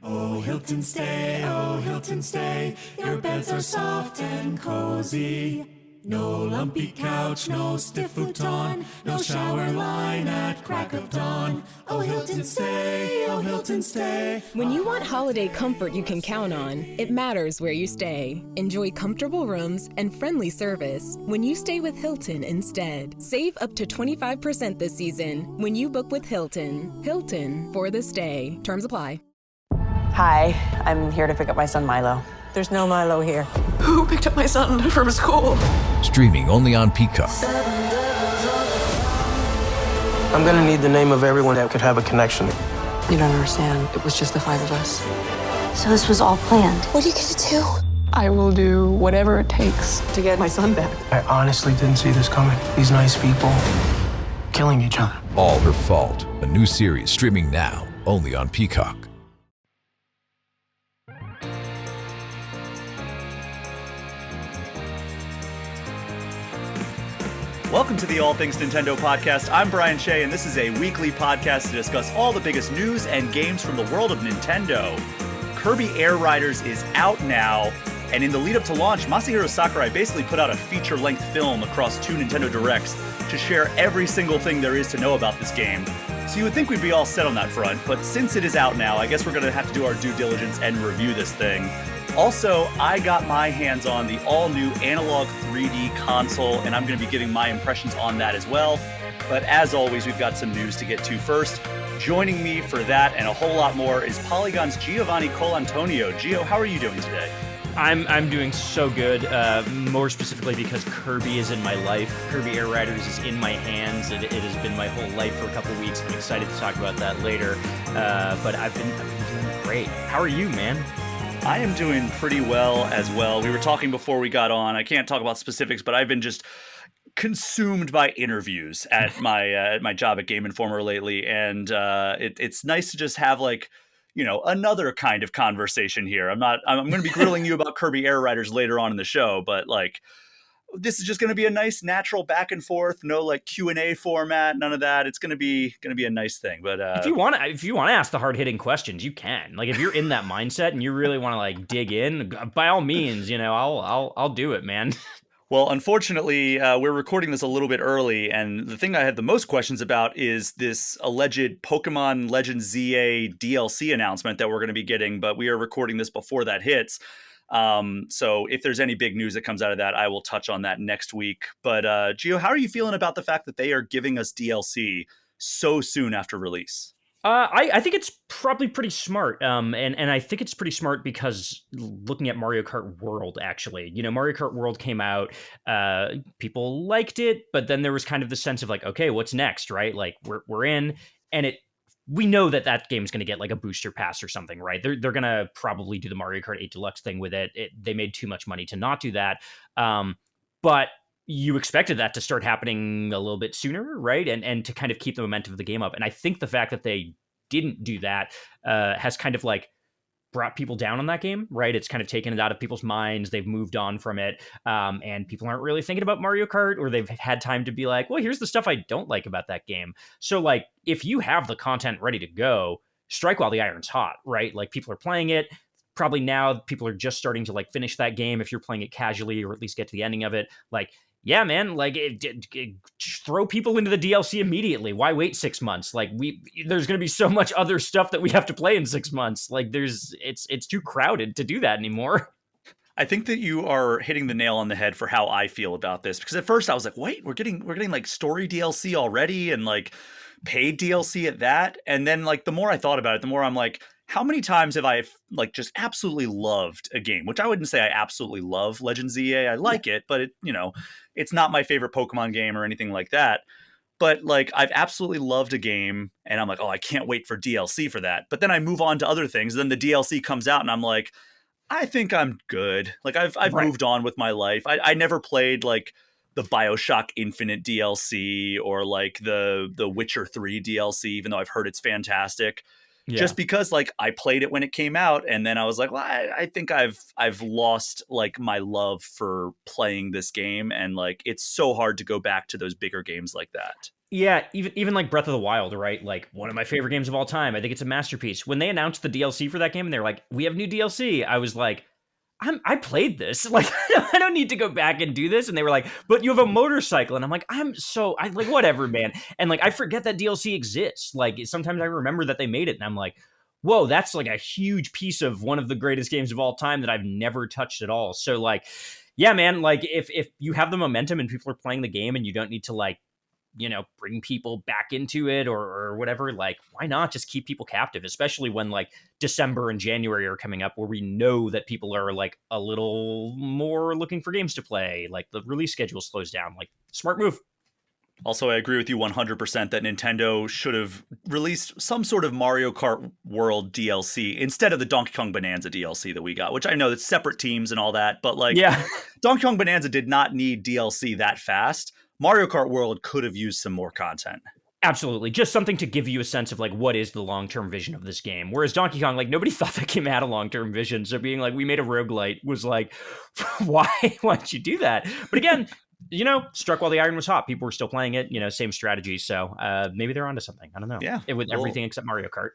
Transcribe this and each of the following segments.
Oh, Hilton stay, your beds are soft and cozy. No lumpy couch, no stiff futon, no shower line at crack of dawn. Oh, Hilton stay. When you want holiday comfort you can count on, it matters where you stay. Enjoy comfortable rooms and friendly service when you stay with Hilton instead. Save up to 25% this season when you book with Hilton. Hilton for the stay. Terms apply. Hi, I'm here to pick up my son Milo. There's no Milo here. Who picked up my son from school? Streaming only on Peacock. I'm gonna need the name of everyone that could have a connection. You don't understand. It was just the five of us. So this was all planned. What are you gonna do? I will do whatever it takes to get my son back. I honestly didn't see this coming. These nice people killing each other. All Her Fault, a new series streaming now only on Peacock. Welcome to the All Things Nintendo podcast. I'm Brian Shea, and this is a weekly podcast to discuss all the biggest news and games from the world of Nintendo. Kirby Air Riders is out now, and in the lead up to launch, Masahiro Sakurai basically put out a feature-length film across 2 Nintendo Directs to share every single thing there is to know about this game. So you would think we'd be all set on that front, but since it is out now, I guess we're going to have to do our due diligence and review this thing. Also, I got my hands on the all-new Analogue 3D console, and I'm going to be giving my impressions on that as well. But as always, we've got some news to get to first. Joining me for that and a whole lot more is Polygon's Giovanni Colantonio. Gio, how are you doing today? I'm doing so good, more specifically because Kirby is in my life. Kirby Air Riders is in my hands. It has been my whole life for a couple weeks. I'm excited to talk about that later, but I've been doing great. How are you, man? I am doing pretty well as well. We were talking before we got on. I can't talk about specifics, but I've been just consumed by interviews at my job at Game Informer lately, and it's nice to just have another kind of conversation here. I'm going to be grilling you about Kirby Air Riders later on in the show, but this is just going to be a nice natural back and forth, no Q&A format, none of that. It's going to be a nice thing. But if you want to ask the hard hitting questions, you can. If you're in that mindset and you really want to dig in, by all means, I'll do it, man. Well, unfortunately, we're recording this a little bit early, and the thing I have the most questions about is this alleged Pokemon Legends ZA DLC announcement that we're going to be getting, but we are recording this before that hits. So if there's any big news that comes out of that, I will touch on that next week. But Gio, how are you feeling about the fact that they are giving us DLC so soon after release? I think it's probably pretty smart. And I think it's pretty smart because looking at Mario Kart World, actually, Mario Kart World came out, people liked it, but then there was kind of the sense of okay, what's next, right? We're in, and we know that game is going to get a booster pass or something, right? They're going to probably do the Mario Kart 8 Deluxe thing with it. They made too much money to not do that. But you expected that to start happening a little bit sooner, right? And to kind of keep the momentum of the game up. And I think the fact that they didn't do that has kind of brought people down on that game, right? It's kind of taken it out of people's minds. They've moved on from it. And people aren't really thinking about Mario Kart, or they've had time to be well, here's the stuff I don't like about that game. So if you have the content ready to go, strike while the iron's hot, right? People are playing it. Probably now people are just starting to finish that game. If you're playing it casually, or at least get to the ending of it, yeah, man, throw people into the DLC immediately. Why wait 6 months? There's going to be so much other stuff that we have to play in 6 months. It's too crowded to do that anymore. I think that you are hitting the nail on the head for how I feel about this, because at first I was wait, we're getting story DLC already, and paid DLC at that. And then the more I thought about it, the more I'm how many times have I just absolutely loved a game? Which I wouldn't say I absolutely love Legends ZA. I like it, but it's not my favorite Pokemon game or anything like that. But I've absolutely loved a game, and I'm oh, I can't wait for DLC for that. But then I move on to other things. Then the DLC comes out, and I'm I think I'm good. I've right. moved on with my life. I never played the BioShock Infinite DLC or the Witcher 3 DLC, even though I've heard it's fantastic. Yeah. Just because I played it when it came out, and then I was well, I think I've lost my love for playing this game, and it's so hard to go back to those bigger games like that. Yeah, even like Breath of the Wild, right? Like one of my favorite games of all time. I think it's a masterpiece. When they announced the DLC for that game and they're like, "We have new DLC," I was like, I played this. Like, I don't need to go back and do this. And they were like, "But you have a motorcycle," and I'm like, I like whatever, man. And like I forget that DLC exists. Like sometimes I remember that they made it, and I'm like, whoa, that's like a huge piece of one of the greatest games of all time that I've never touched at all. So like, yeah, man, like if you have the momentum and people are playing the game and you don't need to like, bring people back into it or whatever, like, why not just keep people captive, especially when like December and January are coming up where we know that people are like a little more looking for games to play, like the release schedule slows down. Like, smart move. Also, I agree with you 100% that Nintendo should have released some sort of Mario Kart World DLC instead of the Donkey Kong Bonanza DLC that we got, which I know it's separate teams and all that, but like, Yeah. Donkey Kong Bonanza did not need DLC that fast. Mario Kart World could have used some more content. Absolutely. Just something to give you a sense of like, what is the long-term vision of this game? Whereas Donkey Kong, like nobody thought that game had a long-term vision. So being like, we made a roguelite was like, why'd you do that? But again, struck while the iron was hot. People were still playing it, same strategy. So maybe they're onto something. I don't know. Yeah. With everything except Mario Kart.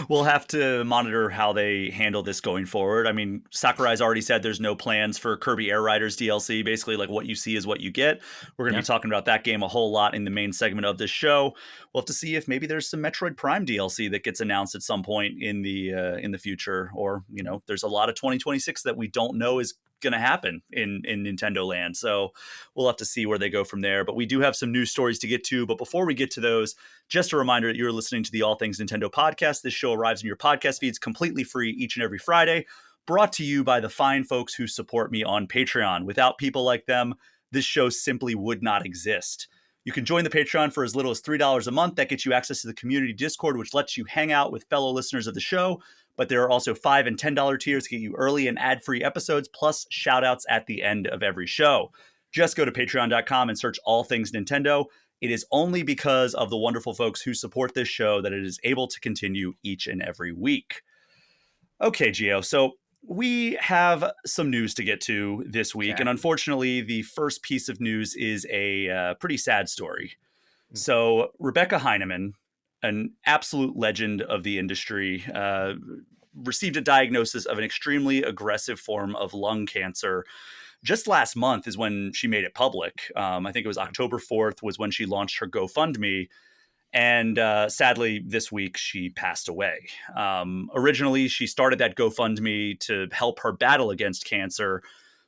We'll have to monitor how they handle this going forward. I mean, Sakurai's already said there's no plans for Kirby Air Riders DLC. Basically, like what you see is what you get. We're going to be talking about that game a whole lot in the main segment of this show. We'll have to see if maybe there's some Metroid Prime DLC that gets announced at some point in the future, or there's a lot of 2026 that we don't know is going to happen in Nintendo land. So we'll have to see where they go from there. But we do have some news stories to get to. But before we get to those, just a reminder that you're listening to the All Things Nintendo podcast. This show arrives in your podcast feeds completely free each and every Friday, brought to you by the fine folks who support me on Patreon. Without people like them, this show simply would not exist. You can join the Patreon for as little as $3 a month. That gets you access to the community Discord, which lets you hang out with fellow listeners of the show. But there are also $5 and $10 tiers to get you early and ad-free episodes, plus shout-outs at the end of every show. Just go to patreon.com and search All Things Nintendo. It is only because of the wonderful folks who support this show that it is able to continue each and every week. Okay, Gio, so we have some news to get to this week. Okay. And unfortunately, the first piece of news is a pretty sad story. So Rebecca Heineman, an absolute legend of the industry, received a diagnosis of an extremely aggressive form of lung cancer. Just last month is when she made it public. I think it was October 4th was when she launched her GoFundMe. And sadly, this week she passed away. Originally, she started that GoFundMe to help her battle against cancer.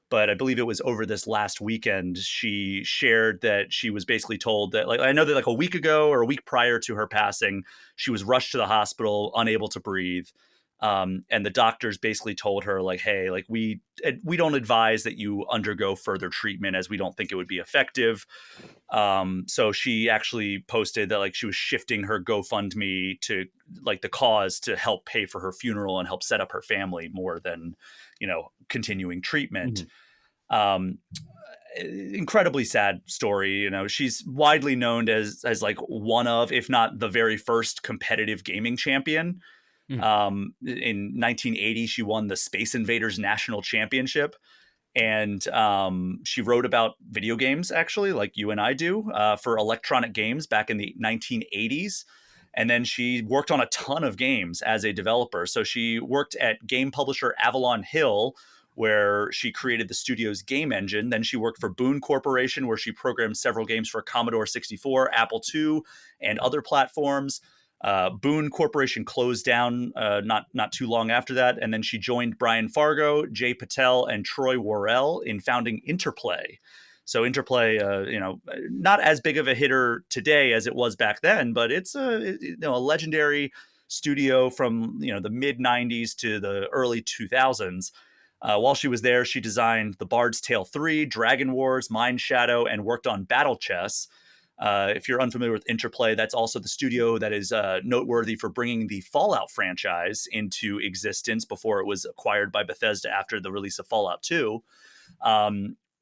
But I believe it was over this last weekend, she shared that she was basically told that, like, I know that like a week ago or a week prior to her passing, she was rushed to the hospital, unable to breathe. And the doctors basically told her, like, hey, like we don't advise that you undergo further treatment as we don't think it would be effective. So she actually posted that like she was shifting her GoFundMe to like the cause to help pay for her funeral and help set up her family more than, continuing treatment. Incredibly sad story. She's widely known as like one of, if not the very first competitive gaming champion. In 1980, she won the Space Invaders National Championship. And she wrote about video games, actually, like you and I do, for Electronic Games back in the 1980s. And then she worked on a ton of games as a developer. So she worked at game publisher Avalon Hill, where she created the studio's game engine. Then she worked for Boone Corporation, where she programmed several games for Commodore 64, Apple II, and other platforms. Boone Corporation closed down not too long after that. And then she joined Brian Fargo, Jay Patel, and Troy Worrell in founding Interplay. So Interplay, not as big of a hitter today as it was back then, but it's a legendary studio from the mid 90s to the early 2000s. While she was there, she designed The Bard's Tale 3, Dragon Wars, Mind Shadow, and worked on Battle Chess. If you're unfamiliar with Interplay, that's also the studio that is noteworthy for bringing the Fallout franchise into existence before it was acquired by Bethesda after the release of Fallout 2.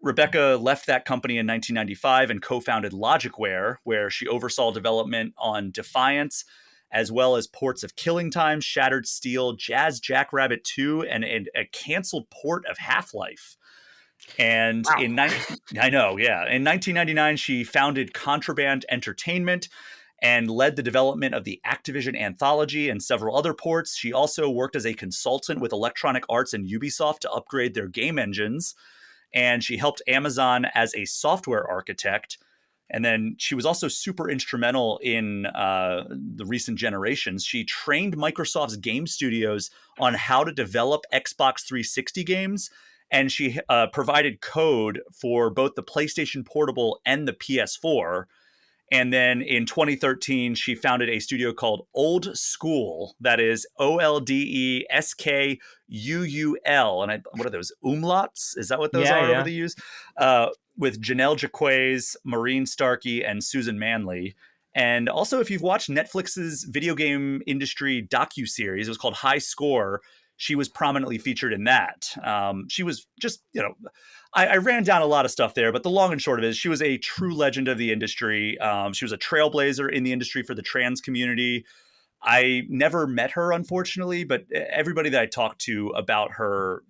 Rebecca left that company in 1995 and co-founded Logicware, where she oversaw development on Defiance, as well as ports of Killing Time, Shattered Steel, Jazz Jackrabbit 2, and a canceled port of Half-Life. And Wow. I know, yeah. In 1999, she founded Contraband Entertainment and led the development of the Activision Anthology and several other ports. She also worked as a consultant with Electronic Arts and Ubisoft to upgrade their game engines. And she helped Amazon as a software architect. And then she was also super instrumental in the recent generations. She trained Microsoft's game studios on how to develop Xbox 360 games. And she provided code for both the PlayStation Portable and the PS4. And then in 2013, she founded a studio called Old School. That is OLDESKUUL. And what are those? Umlauts? Is that what those are over the use? With Janelle Jaquays, Maureen Starkey, and Susan Manley. And also, if you've watched Netflix's video game industry docuseries, it was called High Score. She was prominently featured in that. She was just, I ran down a lot of stuff there, but the long and short of it is she was a true legend of the industry. She was a trailblazer in the industry for the trans community. I never met her, unfortunately, but everybody that I talked to about her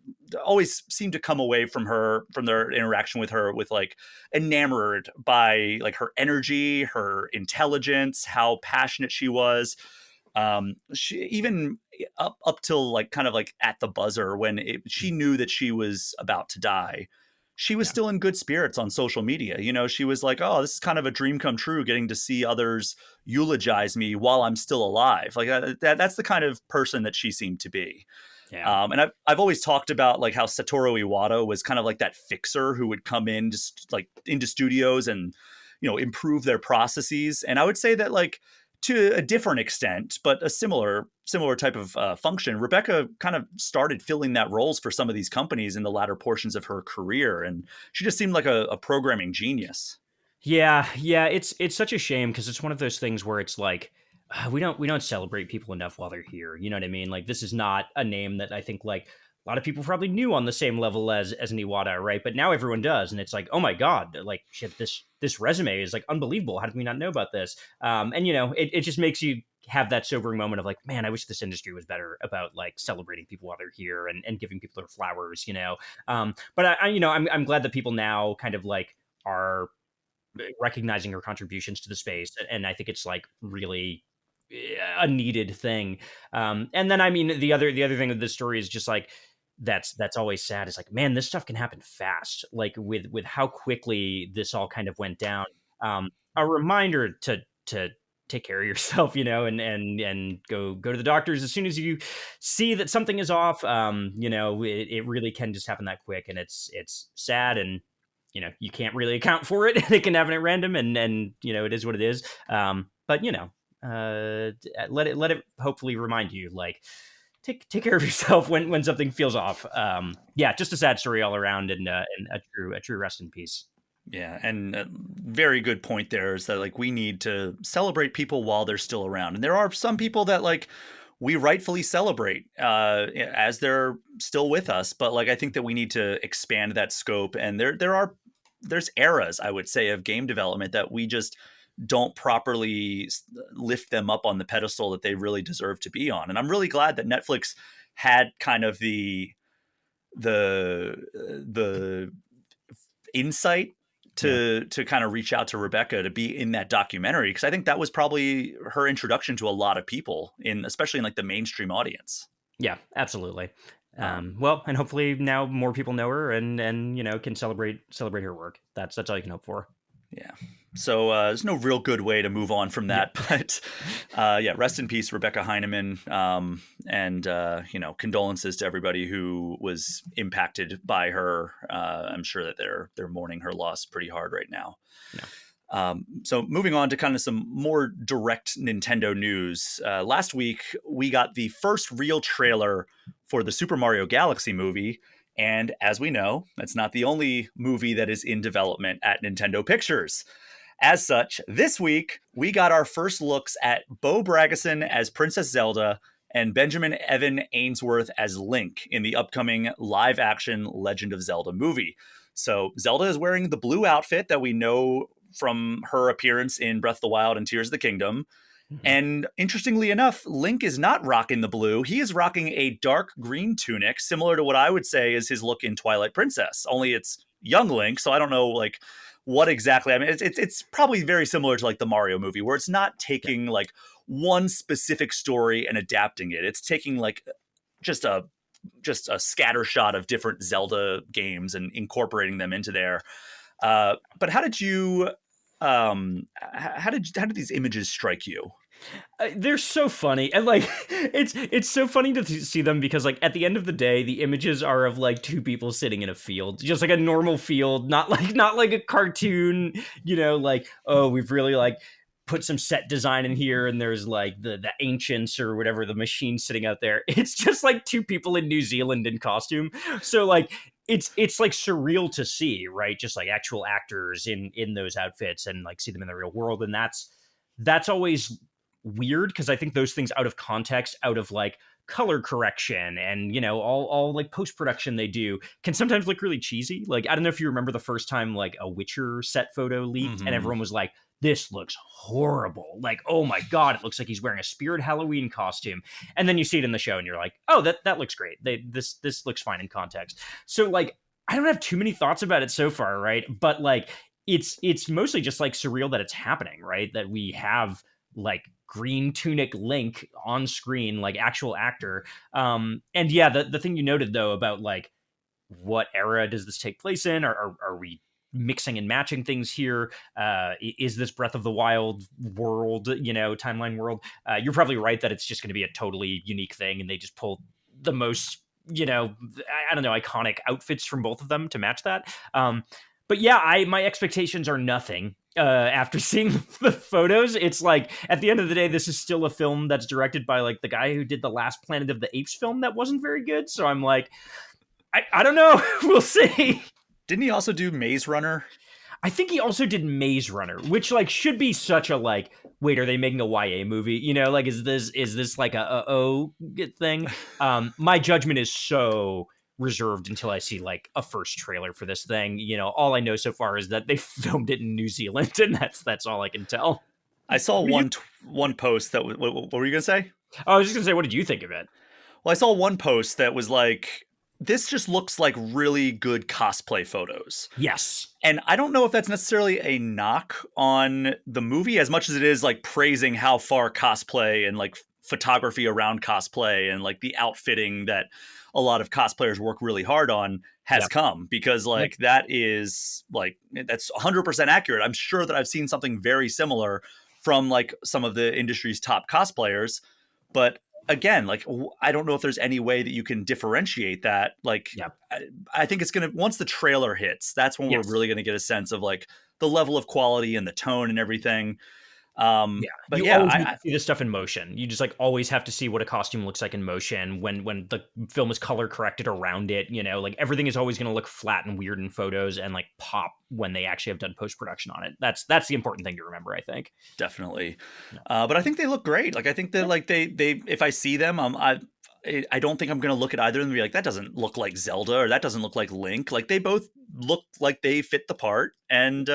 always seemed to come away from their interaction with her with like enamored by like her energy, her intelligence, how passionate she was. She even up till like kind of like at the buzzer when she knew that she was about to die, she was still in good spirits on social media. She was like, oh, this is kind of a dream come true, getting to see others eulogize me while I'm still alive. Like that's the kind of person that she seemed to be. Yeah. And I've always talked about like how Satoru Iwata was kind of like that fixer who would come in just like into studios and, improve their processes. And I would say that like, to a different extent, but a similar type of function, Rebecca kind of started filling that roles for some of these companies in the latter portions of her career, and she just seemed like a programming genius. Yeah, it's such a shame because it's one of those things where it's like we don't celebrate people enough while they're here. You know what I mean? Like this is not a name that I think like a lot of people probably knew on the same level as an Iwata, right? But now everyone does, and it's like, oh my god, like shit, this resume is like unbelievable. How did we not know about this? And it just makes you have that sobering moment of like, man, I wish this industry was better about like celebrating people while they're here and giving people their flowers, But I'm glad that people now kind of like are recognizing her contributions to the space, and I think it's like really a needed thing. And then I mean the other thing of this story is just like that's always sad is like, man, this stuff can happen fast, like with how quickly this all kind of went down. A reminder to take care of yourself, and go to the doctors as soon as you see that something is off. It really can just happen that quick, and it's sad, and you can't really account for it. It can happen at random, and it is what it is. But let it hopefully remind you like take care of yourself when something feels off. Just a sad story all around, and a true rest in peace. Yeah, and a very good point there is that like we need to celebrate people while they're still around, and there are some people that like we rightfully celebrate as they're still with us, but like I think that we need to expand that scope, and there's eras, I would say, of game development that we just don't properly lift them up on the pedestal that they really deserve to be on. And I'm really glad that Netflix had kind of the insight to kind of reach out to Rebecca to be in that documentary, because I think that was probably her introduction to a lot of people, especially in like the mainstream audience. Yeah, absolutely. Well, and hopefully now more people know her and can celebrate her work. That's all you can hope for. Yeah. So there's no real good way to move on from that, but rest in peace, Rebecca Heineman. And condolences to everybody who was impacted by her. I'm sure that they're mourning her loss pretty hard right now. Yeah. So moving on to kind of some more direct Nintendo news. Last week, we got the first real trailer for the Super Mario Galaxy movie. And as we know, that's not the only movie that is in development at Nintendo Pictures. As such, this week, we got our first looks at Bo Bragason as Princess Zelda and Benjamin Evan Ainsworth as Link in the upcoming live-action Legend of Zelda movie. So Zelda is wearing the blue outfit that we know from her appearance in Breath of the Wild and Tears of the Kingdom. And interestingly enough, Link is not rocking the blue. He is rocking a dark green tunic, similar to what I would say is his look in Twilight Princess. Only it's young Link, so I don't know like what exactly. I mean, it's probably very similar to like the Mario movie, where it's not taking like one specific story and adapting it. It's taking like just a scatter shot of different Zelda games and incorporating them into there. But how did you? How did these images strike you? They're so funny, and like it's so funny to see them because like at the end of the day, the images are of like two people sitting in a field, just like a normal field, not like a cartoon. Like, oh, we've really like put some set design in here, and there's like the ancients or whatever, the machines sitting out there. It's just like two people in New Zealand in costume. So like it's like surreal to see, right? Just like actual actors in those outfits and like see them in the real world, and that's always weird because I think those things out of context, out of like color correction and all like post-production they do can sometimes look really cheesy. Like, I don't know if you remember the first time like a Witcher set photo leaked and everyone was like, this looks horrible. Like, oh my God, it looks like he's wearing a Spirit Halloween costume. And then you see it in the show and you're like, oh, that looks great. This looks fine in context. So like, I don't have too many thoughts about it so far, right? But like, it's mostly just like surreal that it's happening, right? That we have like green tunic Link on screen, like actual actor. And yeah, the thing you noted though about like what era does this take place in? Are we mixing and matching things here? Is this Breath of the Wild world, timeline world? You're probably right that it's just going to be a totally unique thing, and they just pull the most, I don't know, iconic outfits from both of them to match that. But yeah, my expectations are nothing. After seeing the photos, it's like at the end of the day, this is still a film that's directed by like the guy who did the last Planet of the Apes film that wasn't very good. So I'm like, I don't know. We'll see. Didn't he also do Maze Runner? I think he also did Maze Runner, which like should be such a like, wait, are they making a YA movie? Like, is this like a thing? My judgment is so reserved until I see like a first trailer for this thing. All I know so far is that they filmed it in New Zealand, and that's all I can tell. I saw one post that what were you gonna say? I was just gonna say, what did you think of it? Well, I saw one post that was like, this just looks like really good cosplay photos. Yes. And I don't know if that's necessarily a knock on the movie as much as it is like praising how far cosplay and like photography around cosplay and like the outfitting that a lot of cosplayers work really hard on has come, because like that is like, that's 100% accurate. I'm sure that I've seen something very similar from like some of the industry's top cosplayers, but again, like, I don't know if there's any way that you can differentiate that. Like, I think it's going to, once the trailer hits, that's when we're really going to get a sense of like the level of quality and the tone and everything. But you always need to see this stuff in motion. You just like always have to see what a costume looks like in motion when the film is color corrected around it. Like everything is always going to look flat and weird in photos and like pop when they actually have done post-production on it. That's the important thing to remember, I think. Definitely. But I think they look great. Like, I think that like they if I see them, I don't think I'm going to look at either of them and be like, that doesn't look like Zelda or that doesn't look like Link. Like, they both look like they fit the part. And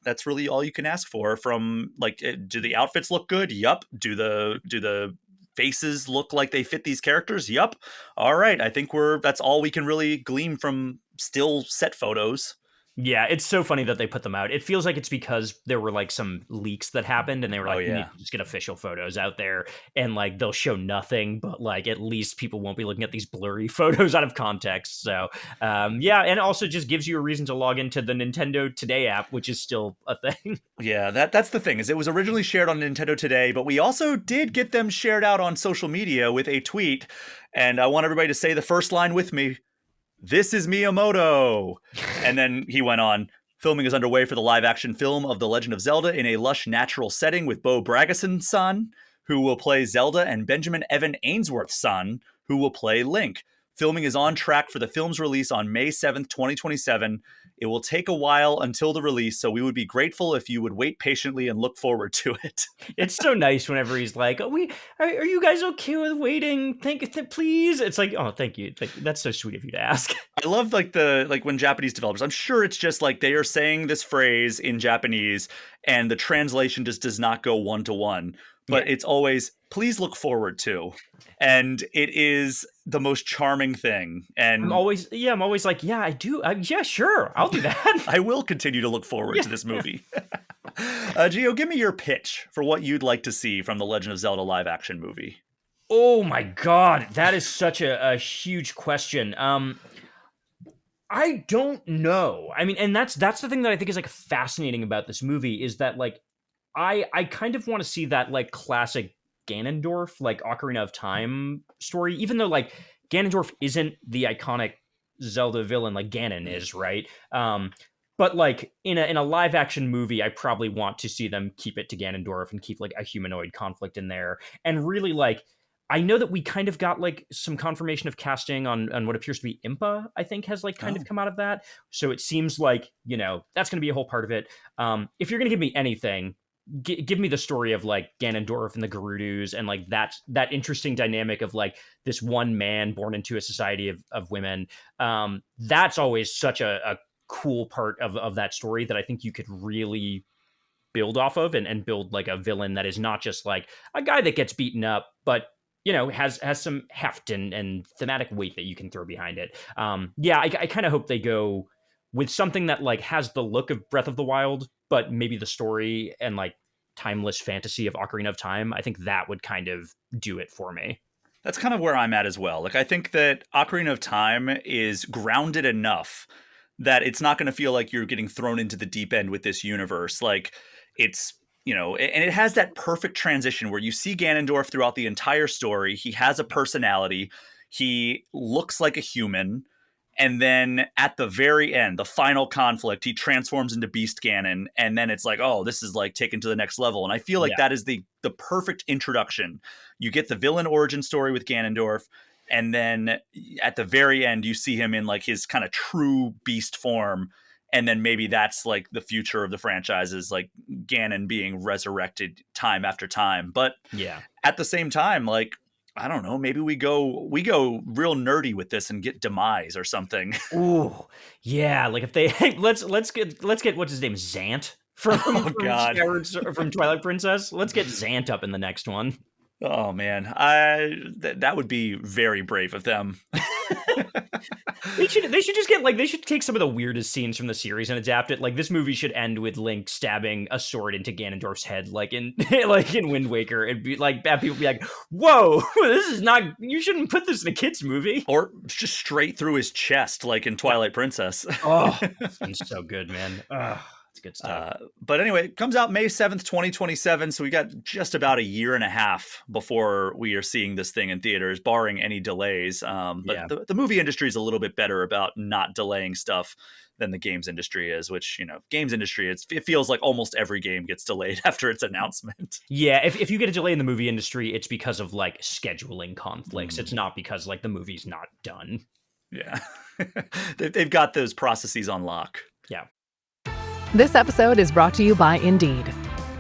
that's really all you can ask for from like, do the outfits look good? Yup. Do the faces look like they fit these characters? Yup. All right. I think that's all we can really glean from still set photos. Yeah, it's so funny that they put them out. It feels like it's because there were like some leaks that happened and they were like, we need to just get official photos out there, and like they'll show nothing, but like at least people won't be looking at these blurry photos out of context. So yeah, and also just gives you a reason to log into the Nintendo Today app, which is still a thing. Yeah, that's the thing, is it was originally shared on Nintendo Today, but we also did get them shared out on social media with a tweet, and I want everybody to say the first line with me. This is Miyamoto. And then he went on, filming is underway for the live-action film of The Legend of Zelda in a lush natural setting with Bo Bragason's son, who will play Zelda, and Benjamin Evan Ainsworth's son, who will play Link. Filming is on track for the film's release on May 7th, 2027. It will take a while until the release, so we would be grateful if you would wait patiently and look forward to it. It's so nice whenever he's like, are you guys okay with waiting? Please. It's like, oh, thank you. That's so sweet of you to ask. I love like when Japanese developers, I'm sure it's just like they are saying this phrase in Japanese and the translation just does not go one to one. but it's always, please look forward to. And it is the most charming thing. And I'm always like, yeah, I do. Yeah, sure. I'll do that. I will continue to look forward to this movie. Gio, give me your pitch for what you'd like to see from the Legend of Zelda live action movie. Oh my God. That is such a huge question. I don't know. I mean, and that's the thing that I think is like fascinating about this movie is that like I kind of want to see that like classic Ganondorf, like Ocarina of Time story, even though like Ganondorf isn't the iconic Zelda villain like Ganon is, right? But like in a live action movie, I probably want to see them keep it to Ganondorf and keep like a humanoid conflict in there, and really like. I know that we kind of got like some confirmation of casting on what appears to be Impa, I think has like kind of come out of that. So it seems like, that's going to be a whole part of it. If you're going to give me anything, give me the story of like Ganondorf and the Gerudus and like that interesting dynamic of like this one man born into a society of women. That's always such a cool part of that story that I think you could really build off of and build like a villain that is not just like a guy that gets beaten up, but has some heft and thematic weight that you can throw behind it. I kind of hope they go with something that like has the look of Breath of the Wild, but maybe the story and like timeless fantasy of Ocarina of Time. I think that would kind of do it for me. That's kind of where I'm at as well. Like, I think that Ocarina of Time is grounded enough that it's not going to feel like you're getting thrown into the deep end with this universe. Like, it's, and it has that perfect transition where you see Ganondorf throughout the entire story. He has a personality. He looks like a human. And then at the very end, the final conflict, he transforms into Beast Ganon. And then it's like, oh, this is like taken to the next level. And I feel like that is the perfect introduction. You get the villain origin story with Ganondorf. And then at the very end, you see him in like his kind of true beast form. And then maybe that's like the future of the franchise is like Ganon being resurrected time after time. But at the same time, like, I don't know, maybe we go real nerdy with this and get Demise or something. Ooh, yeah. Like if they let's get what's his name, Zant from from Twilight Princess. Let's get Zant up in the next one. Oh man, that would be very brave of them. They should just get like they should take some of the weirdest scenes from the series and adapt it. Like this movie should end with Link stabbing a sword into Ganondorf's head, like in Wind Waker. It'd be like bad people be like, "Whoa, this is not. You shouldn't put this in a kids movie." Or just straight through his chest, like in Twilight Princess. Oh, it's so good, man. It's good stuff. But anyway, it comes out May 7th, 2027. So we got just about a year and a half before we are seeing this thing in theaters, barring any delays. But the movie industry is a little bit better about not delaying stuff than the games industry is, which, games industry, it feels like almost every game gets delayed after its announcement. Yeah, if you get a delay in the movie industry, it's because of like scheduling conflicts. It's not because like the movie's not done. Yeah. They've got those processes on lock. Yeah. This episode is brought to you by Indeed.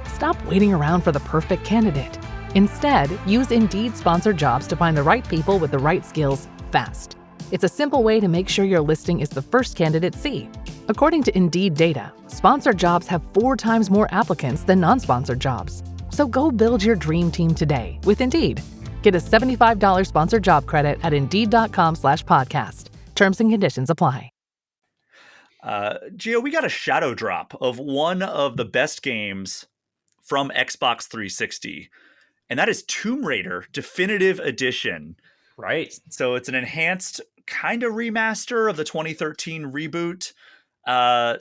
Stop waiting around for the perfect candidate. Instead, use Indeed sponsored jobs to find the right people with the right skills fast. It's a simple way to make sure your listing is the first candidates see. According to Indeed data, sponsored jobs have 4 times more applicants than non-sponsored jobs. So go build your dream team today with Indeed. Get a $75 sponsored job credit at Indeed.com/podcast. Terms and conditions apply. Gio, we got a shadow drop of one of the best games from Xbox 360, and that is Tomb Raider Definitive Edition. Right. So it's an enhanced kind of remaster of the 2013 reboot,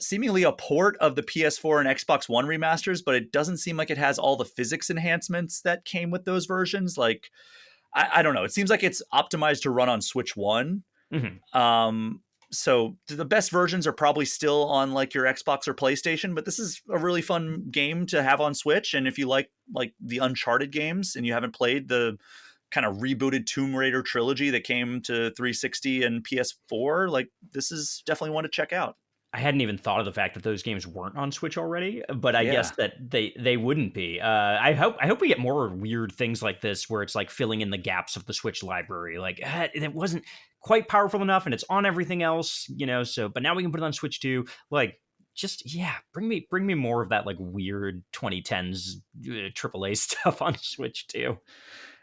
seemingly a port of the PS4 and Xbox One remasters, but it doesn't seem like it has all the physics enhancements that came with those versions. Like, I don't know. It seems like it's optimized to run on Switch 1. Mm-hmm. So the best versions are probably still on like your Xbox or PlayStation, but this is a really fun game to have on Switch. And if you like the Uncharted games and you haven't played the kind of rebooted Tomb Raider trilogy that came to 360 and PS4, like this is definitely one to check out. I hadn't even thought of the fact that those games weren't on Switch already, but I guess that they wouldn't be. I hope we get more weird things like this where it's like filling in the gaps of the Switch library. Like it wasn't quite powerful enough and it's on everything else, so, but now we can put it on Switch too. Like, just bring me more of that like weird 2010s AAA stuff on Switch too.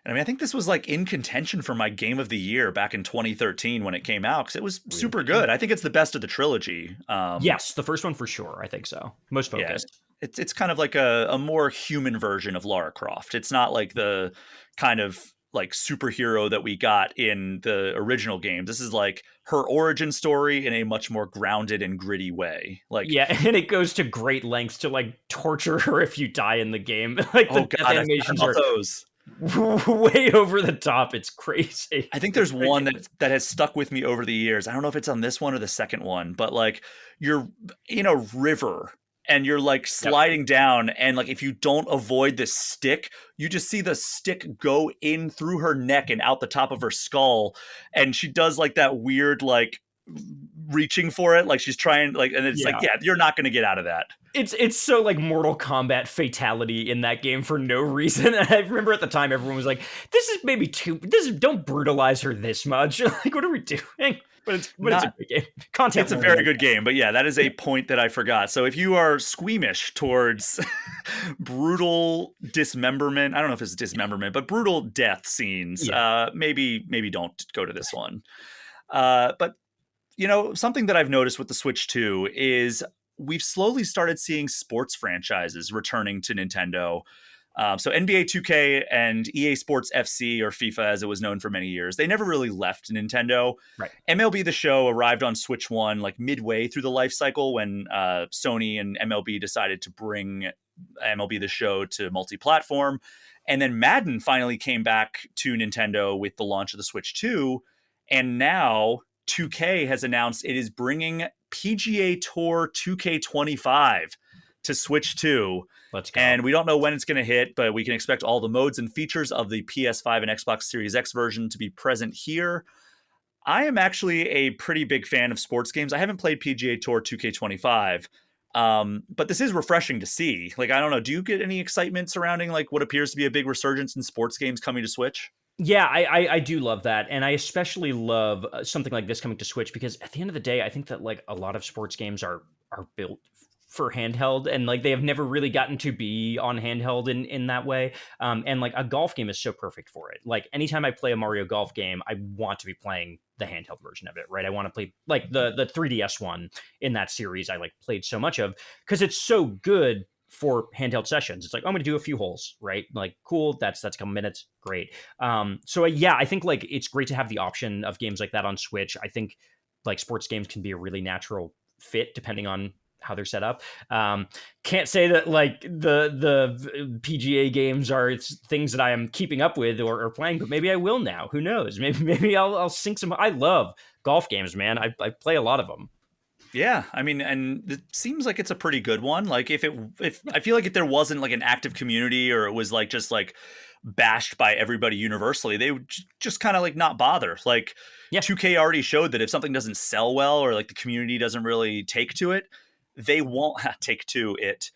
And I mean, I think this was like in contention for my game of the year back in 2013 when it came out, because it was super good. I think it's the best of the trilogy. Yes, the first one for sure. I think so. Most focused. Yeah, it's kind of like a more human version of Lara Croft. It's not like the kind of like superhero that we got in the original games. This is like her origin story in a much more grounded and gritty way. Like, yeah, and it goes to great lengths to like torture her if you die in the game. Like the death animations are those way over the top. It's crazy. I think there's one that has stuck with me over the years. I don't know if it's on this one or the second one, but like you're in a river and you're like sliding down, and like if you don't avoid this stick, you just see the stick go in through her neck and out the top of her skull, and she does like that weird like reaching for it, like she's trying, like, and it's like, yeah, you're not going to get out of that. It's so like Mortal Kombat fatality in that game for no reason. And I remember at the time everyone was like, "This is maybe don't brutalize her this much. Like, what are we doing?" But it's a good game. It's a very good game, but yeah, that is a point that I forgot. So if you are squeamish towards brutal dismemberment, I don't know if it's dismemberment, but brutal death scenes, maybe don't go to this one. But you know, something that I've noticed with the Switch 2 is we've slowly started seeing sports franchises returning to Nintendo. So NBA 2K and EA Sports FC, or FIFA as it was known for many years, they never really left Nintendo. Right. MLB The Show arrived on Switch 1 like midway through the life cycle when Sony and MLB decided to bring MLB The Show to multi-platform. And then Madden finally came back to Nintendo with the launch of the Switch 2. And now 2K has announced it is bringing PGA Tour 2K25 to Switch 2. Let's go. And we don't know when it's going to hit, but we can expect all the modes and features of the PS5 and Xbox Series X version to be present here. I am actually a pretty big fan of sports games. I haven't played PGA Tour 2K25, but this is refreshing to see. Like, I don't know, do you get any excitement surrounding like what appears to be a big resurgence in sports games coming to Switch? Yeah, I do love that. And I especially love something like this coming to Switch, because at the end of the day, I think that like a lot of sports games are built for handheld, and like they have never really gotten to be on handheld in that way. And like a golf game is so perfect for it. Like anytime I play a Mario Golf game, I want to be playing the handheld version of it, right? I want to play like the 3DS one in that series I like played so much of, because it's so good for handheld sessions. It's like, I'm going to do a few holes, right? Like, cool. That's a couple minutes. Great. So yeah, I think like it's great to have the option of games like that on Switch. I think like sports games can be a really natural fit depending on how they're set up. Can't say that like the PGA games are things that I am keeping up with or playing, but maybe I will now. Who knows? Maybe I'll sink some. I love golf games, man. I play a lot of them. Yeah, I mean, and it seems like it's a pretty good one. Like if I feel like if there wasn't like an active community, or it was like just like bashed by everybody universally, they would just kind of like not bother. Like 2K already showed that if something doesn't sell well, or like the community doesn't really take to it, they won't take to it.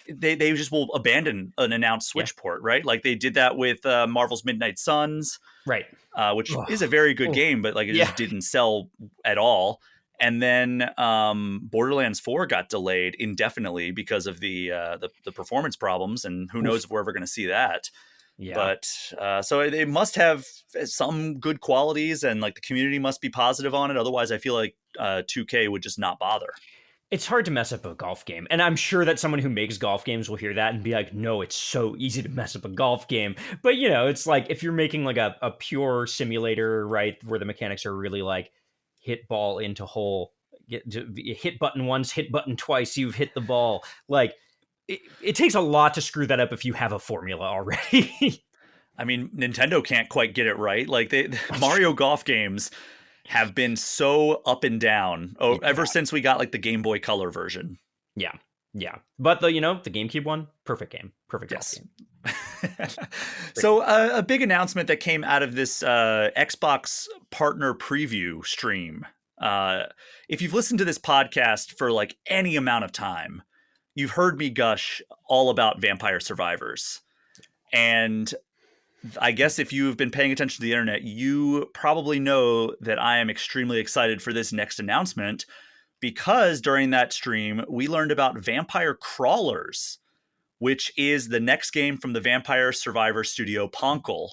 They just will abandon an announced Switch port, right? Like they did that with Marvel's Midnight Suns, right? Which is a very good game, but like it just didn't sell at all. And then Borderlands 4 got delayed indefinitely because of the performance problems, and who knows if we're ever going to see that. Yeah. But so it must have some good qualities, and like the community must be positive on it. Otherwise, I feel like 2K would just not bother. It's hard to mess up a golf game. And I'm sure that someone who makes golf games will hear that and be like, no, it's so easy to mess up a golf game. But, you know, it's like if you're making like a pure simulator, right, where the mechanics are really like hit ball into hole, hit button once, hit button twice, you've hit the ball. Like it takes a lot to screw that up if you have a formula already. I mean, Nintendo can't quite get it right. Like Mario Golf games have been so up and down ever since we got like the Game Boy Color version. Yeah. But the GameCube one, perfect game. Perfect game. So a big announcement that came out of this Xbox partner preview stream. If you've listened to this podcast for like any amount of time, you've heard me gush all about Vampire Survivors. And I guess if you've been paying attention to the internet, you probably know that I am extremely excited for this next announcement, because during that stream, we learned about Vampire Crawlers, which is the next game from the Vampire Survivor studio Ponkel.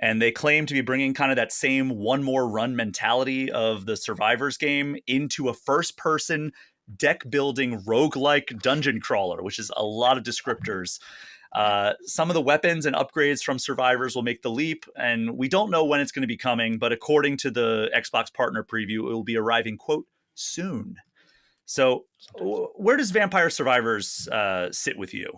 And they claim to be bringing kind of that same one more run mentality of the Survivors game into a first-person deck-building roguelike dungeon crawler, which is a lot of descriptors. Some of the weapons and upgrades from Survivors will make the leap, and we don't know when it's going to be coming, but according to the Xbox partner preview, it will be arriving, quote, soon. So where does Vampire Survivors sit with you?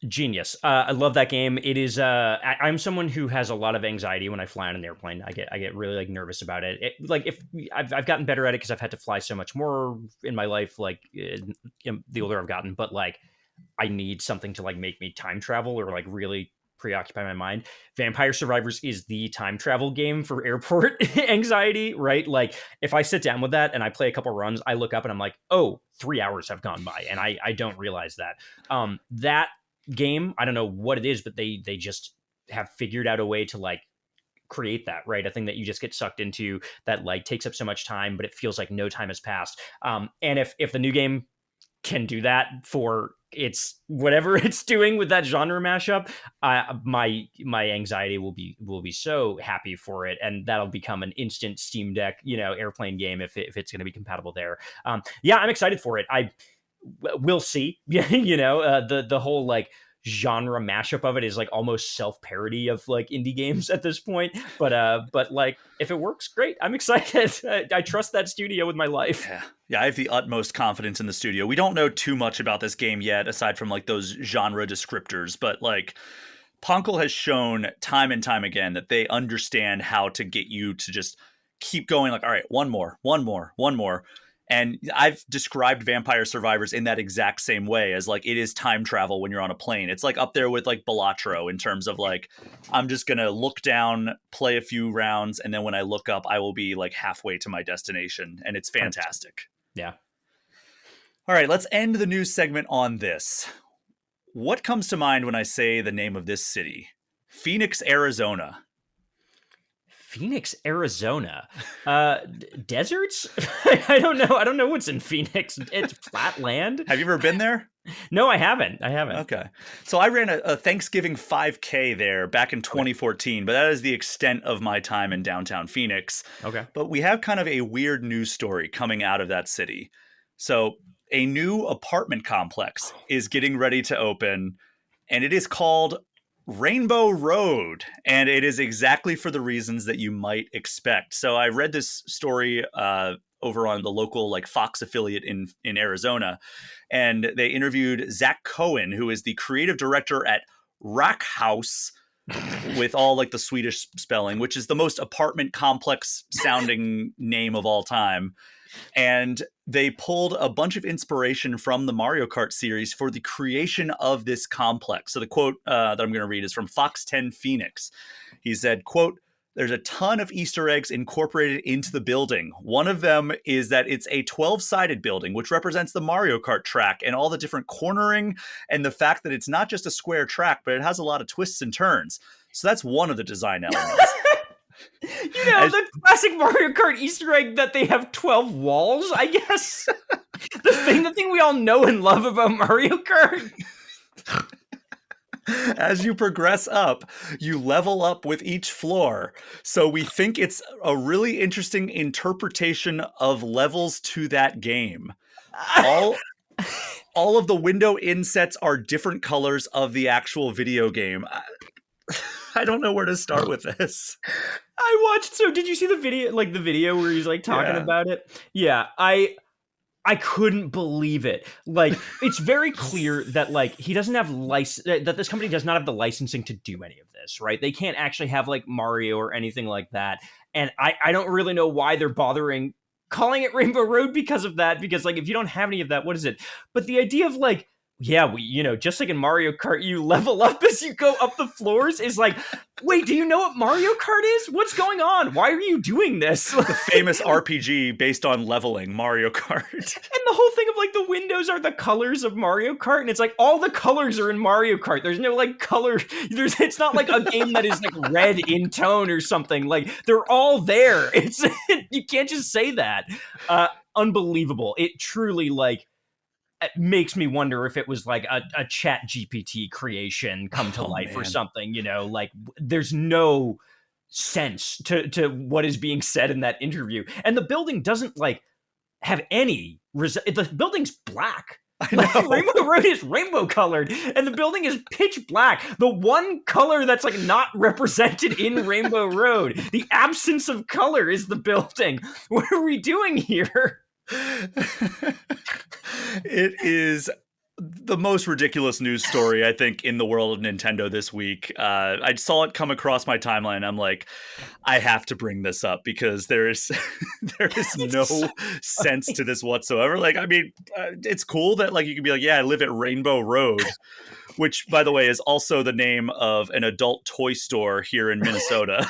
Genius. I love that game. It is. I'm someone who has a lot of anxiety when I fly on an airplane. I get really like nervous about it. If I've gotten better at it because I've had to fly so much more in my life, like the older I've gotten. But like, I need something to like make me time travel or like really preoccupy my mind. Vampire Survivors is the time travel game for airport anxiety, right? Like if I sit down with that and I play a couple runs, I look up and I'm like, oh, 3 hours have gone by, and I don't realize that. That game, I don't know what it is, but they just have figured out a way to like create that, right? A thing that you just get sucked into that like takes up so much time, but it feels like no time has passed. And if the new game can do that for it's whatever it's doing with that genre mashup, my anxiety will be so happy for it, and that'll become an instant Steam Deck, airplane game if it's going to be compatible there. Yeah, I'm excited for it. We'll see. The whole like genre mashup of it is like almost self-parody of like indie games at this point. But like if it works, great. I'm excited. I trust that studio with my life. Yeah, I have the utmost confidence in the studio. We don't know too much about this game yet, aside from like those genre descriptors. But like Ponkel has shown time and time again that they understand how to get you to just keep going. Like, all right, one more. And I've described Vampire Survivors in that exact same way as like it is time travel when you're on a plane. It's like up there with like Balatro in terms of like, I'm just going to look down, play a few rounds, and then when I look up, I will be like halfway to my destination. And it's fantastic. Yeah. All right, let's end the news segment on this. What comes to mind when I say the name of this city? Phoenix, Arizona. Phoenix, Arizona. Deserts? I don't know. I don't know what's in Phoenix. It's flat land. Have you ever been there? No, I haven't. Okay. So I ran a Thanksgiving 5K there back in 2014, but that is the extent of my time in downtown Phoenix. Okay. But we have kind of a weird news story coming out of that city. So a new apartment complex is getting ready to open, and it is called Rainbow Road, and it is exactly for the reasons that you might expect. So I read this story over on the local like Fox affiliate in Arizona, and they interviewed Zach Cohen, who is the creative director at Rack House, with all like the Swedish spelling, which is the most apartment complex sounding name of all time. And they pulled a bunch of inspiration from the Mario Kart series for the creation of this complex. So the quote that I'm going to read is from Fox 10 Phoenix. He said, quote, "There's a ton of Easter eggs incorporated into the building. One of them is that it's a 12-sided building, which represents the Mario Kart track and all the different cornering and the fact that it's not just a square track, but it has a lot of twists and turns. So that's one of the design elements." The classic Mario Kart Easter egg that they have 12 walls, I guess. the thing we all know and love about Mario Kart. As you progress up, you level up with each floor. So we think it's a really interesting interpretation of levels to that game. All of the window insets are different colors of the actual video game. I don't know where to start with this. So did you see the video where he's like talking about it? Yeah, I couldn't believe it. Like, it's very clear that like he doesn't have that this company does not have the licensing to do any of this, right? They can't actually have like Mario or anything like that. And I don't really know why they're bothering calling it Rainbow Road because of that, because like if you don't have any of that, what is it? But the idea of like, yeah, just like in Mario Kart, you level up as you go up the floors is like, wait, do you know what Mario Kart is? What's going on? Why are you doing this? The famous RPG based on leveling, Mario Kart. And the whole thing of like the windows are the colors of Mario Kart, and it's like all the colors are in Mario Kart. There's no like color. It's not like a game that is like red in tone or something. Like they're all there. You can't just say that. unbelievable. It truly like it makes me wonder if it was like a chat GPT creation come to life or something, you know, like there's no sense to what is being said in that interview. And the building doesn't like have any, the building's black. Like, Rainbow Road is rainbow colored and the building is pitch black. The one color that's like not represented in Rainbow Road, the absence of color is the building. What are we doing here? It is the most ridiculous news story, I think, in the world of Nintendo this week. I saw it come across my timeline. I'm like, I have to bring this up because there is no sense to this whatsoever. Like, I mean, it's cool that like you can be like, yeah, I live at Rainbow Road, which, by the way, is also the name of an adult toy store here in Minnesota.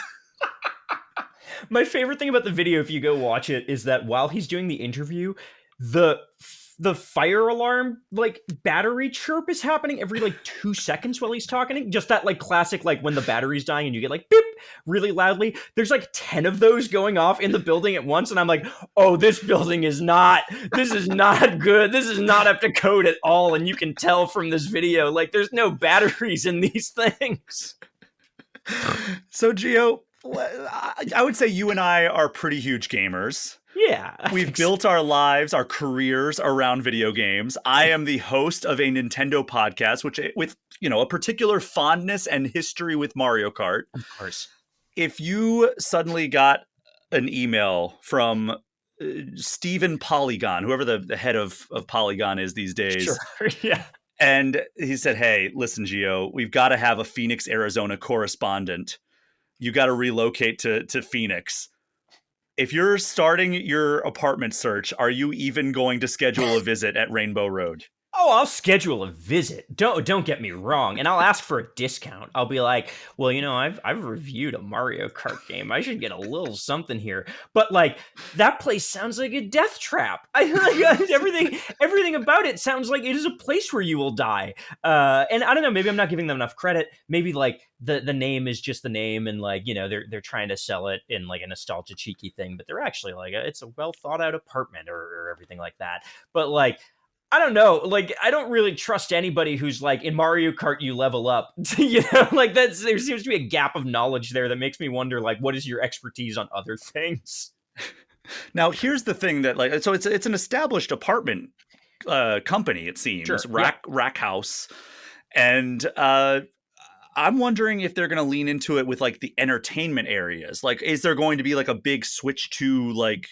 My favorite thing about the video, if you go watch it, is that while he's doing the interview, the fire alarm like battery chirp is happening every like 2 seconds while he's talking. Just that like classic like when the battery's dying and you get like beep really loudly. There's like 10 of those going off in the building at once, and I'm like, oh, this building is not good. This is not up to code at all, and you can tell from this video like there's no batteries in these things. So Gio, I would say you and I are pretty huge gamers. Yeah. We've built our lives, our careers around video games. I am the host of a Nintendo podcast, which with, you know, a particular fondness and history with Mario Kart. Of course. If you suddenly got an email from Steven Polygon, whoever the head of Polygon is these days. Sure. Yeah. And he said, hey, listen, Gio, we've got to have a Phoenix, Arizona correspondent. You got to relocate to Phoenix. If you're starting your apartment search, are you even going to schedule a visit at Rainbow Road? Oh, I'll schedule a visit. Don't get me wrong. And I'll ask for a discount. I'll be like, well, you know, I've reviewed a Mario Kart game. I should get a little something here. But like that place sounds like a death trap. I like everything about it sounds like it is a place where you will die. And I don't know, maybe I'm not giving them enough credit. Maybe like the name is just the name, and like, you know, they're trying to sell it in like a nostalgia cheeky thing, but they're actually like it's a well thought out apartment or everything like that. But like, I don't know, like, I don't really trust anybody who's like, in Mario Kart, you level up, you know, like there seems to be a gap of knowledge there that makes me wonder, like, what is your expertise on other things? Now, here's the thing that like, so it's an established apartment company, it seems, Sure. Rack House. And I'm wondering if they're going to lean into it with like the entertainment areas. Like, is there going to be like a big switch to like,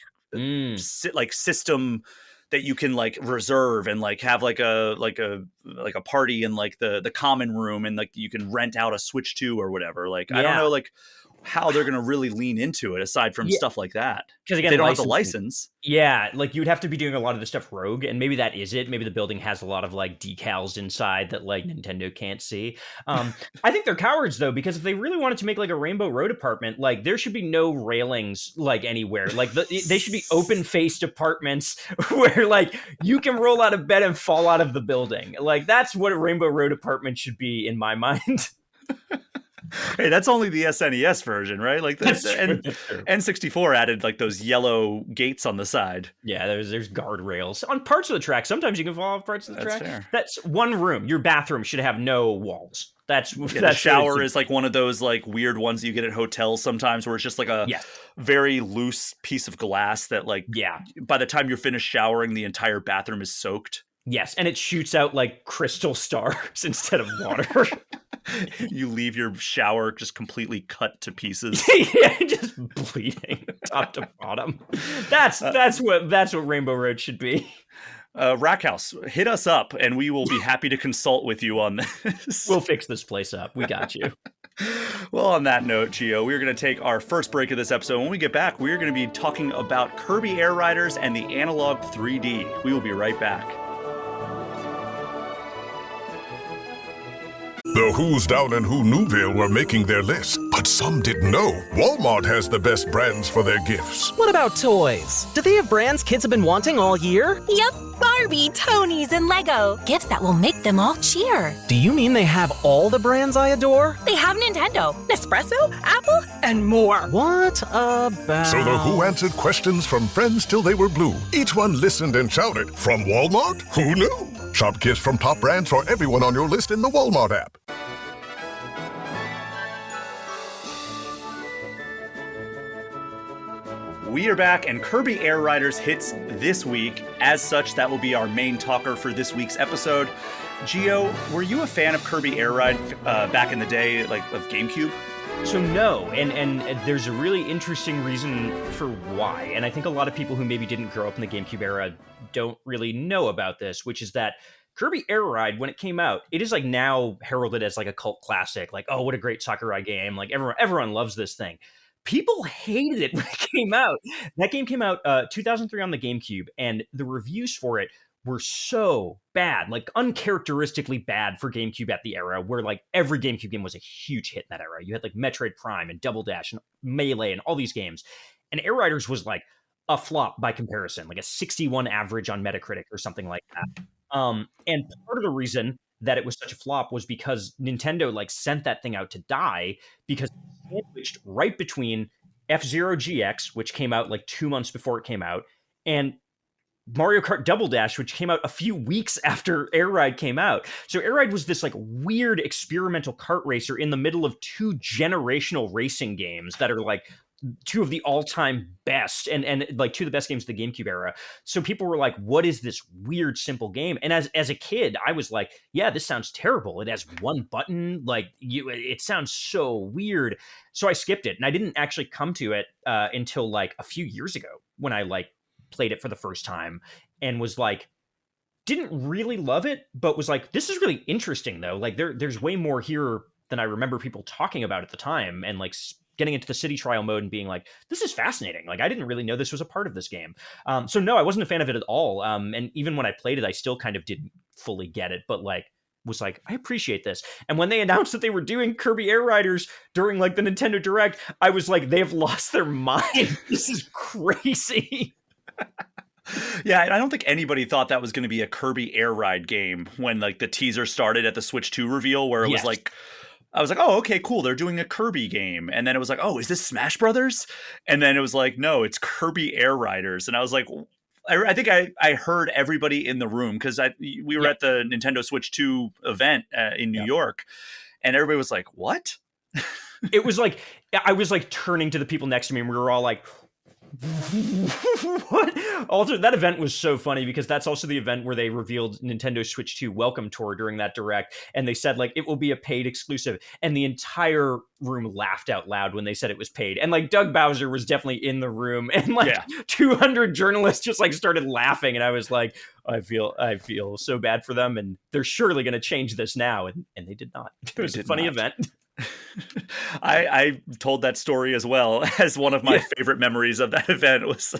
like system that you can like reserve and like have like a party in like the common room, and like you can rent out a Switch 2 or whatever. Like, I don't know like how they're going to really lean into it aside from stuff like that. Because again, they don't have the license. Yeah, like you'd have to be doing a lot of the stuff rogue, and maybe that is it. Maybe the building has a lot of like decals inside that like Nintendo can't see. I think they're cowards though, because if they really wanted to make like a Rainbow Road apartment, like there should be no railings like anywhere. Like they should be open-faced apartments where like you can roll out of bed and fall out of the building. Like that's what a Rainbow Road apartment should be in my mind. Hey, that's only the SNES version, right? Like N64 added like those yellow gates on the side. Yeah, there's guardrails on parts of the track. Sometimes you can fall off parts of the track. Fair. That's one room. Your bathroom should have no walls. The shower is like one of those like weird ones that you get at hotels sometimes, where it's just like a very loose piece of glass that like by the time you're finished showering, the entire bathroom is soaked. Yes, and it shoots out like crystal stars instead of water. You leave your shower just completely cut to pieces. Yeah, just bleeding top to bottom. That's what Rainbow Road should be. Rack House, hit us up and we will be happy to consult with you on this. We'll fix this place up. We got you. Well, on that note, Gio, we're going to take our first break of this episode. When we get back, we're going to be talking about Kirby Air Riders and the Analogue 3D. We will be right back. The The Who's Down in Who Newville were making their list, but some didn't know Walmart has the best brands for their gifts. What about toys? Do they have brands kids have been wanting all year? Yep, Barbie, Tony's, and Lego. Gifts that will make them all cheer. Do you mean they have all the brands I adore? They have Nintendo, Nespresso, Apple, and more. What about... So the Who answered questions from friends till they were blue. Each one listened and shouted, from Walmart? Who knew? Shop gifts from top brands for everyone on your list in the Walmart app. We are back, and Kirby Air Riders hits this week. As such, that will be our main talker for this week's episode. Gio, were you a fan of Kirby Air Ride back in the day, like of GameCube? So no, and there's a really interesting reason for why. And I think a lot of people who maybe didn't grow up in the GameCube era don't really know about this, which is that Kirby Air Ride, when it came out, it is like now heralded as like a cult classic. Like, oh, what a great Sakurai game. Like everyone loves this thing. People hated it when it came out. That game came out 2003 on the GameCube, and the reviews for it were so bad, like uncharacteristically bad for GameCube at the era, where like every GameCube game was a huge hit in that era. You had like Metroid Prime and Double Dash and Melee and all these games. And Air Riders was like a flop by comparison, like a 61 average on Metacritic or something like that. And part of the reason that it was such a flop was because Nintendo like sent that thing out to die, because it sandwiched right between F-Zero GX, which came out like 2 months before it came out, and Mario Kart Double Dash, which came out a few weeks after Air Ride came out. So Air Ride was this like weird experimental kart racer in the middle of two generational racing games that are like two of the all-time best and like two of the best games of the GameCube era. So people were like, what is this weird, simple game? And as a kid, I was like, yeah, this sounds terrible. It has one button. Like it sounds so weird. So I skipped it. And I didn't actually come to it until like a few years ago when I like played it for the first time and was like, didn't really love it, but was like, this is really interesting though. Like there's way more here than I remember people talking about at the time, and like getting into the city trial mode and being like, this is fascinating. Like, I didn't really know this was a part of this game. So no, I wasn't a fan of it at all. And even when I played it, I still kind of didn't fully get it, but like, was like, I appreciate this. And when they announced that they were doing Kirby Air Riders during like the Nintendo Direct, I was like, they have lost their mind. This is crazy. Yeah, I don't think anybody thought that was going to be a Kirby Air Ride game when like the teaser started at the Switch 2 reveal, where it was like, I was like, oh, okay, cool. They're doing a Kirby game. And then it was like, oh, is this Smash Brothers? And then it was like, no, it's Kirby Air Riders. And I was like, I think I heard everybody in the room, because we were at the Nintendo Switch 2 event in New York, and everybody was like, what? It was like, I was like turning to the people next to me, and we were all like, what? Also, that event was so funny because that's also the event where they revealed Nintendo Switch 2 Welcome Tour during that Direct, and they said like it will be a paid exclusive, and the entire room laughed out loud when they said it was paid. And like Doug Bowser was definitely in the room, and like 200 journalists just like started laughing, and I was like, I feel so bad for them, and they're surely going to change this now, and they did not. It was a funny event. I told that story as well as one of my favorite memories of that event. Was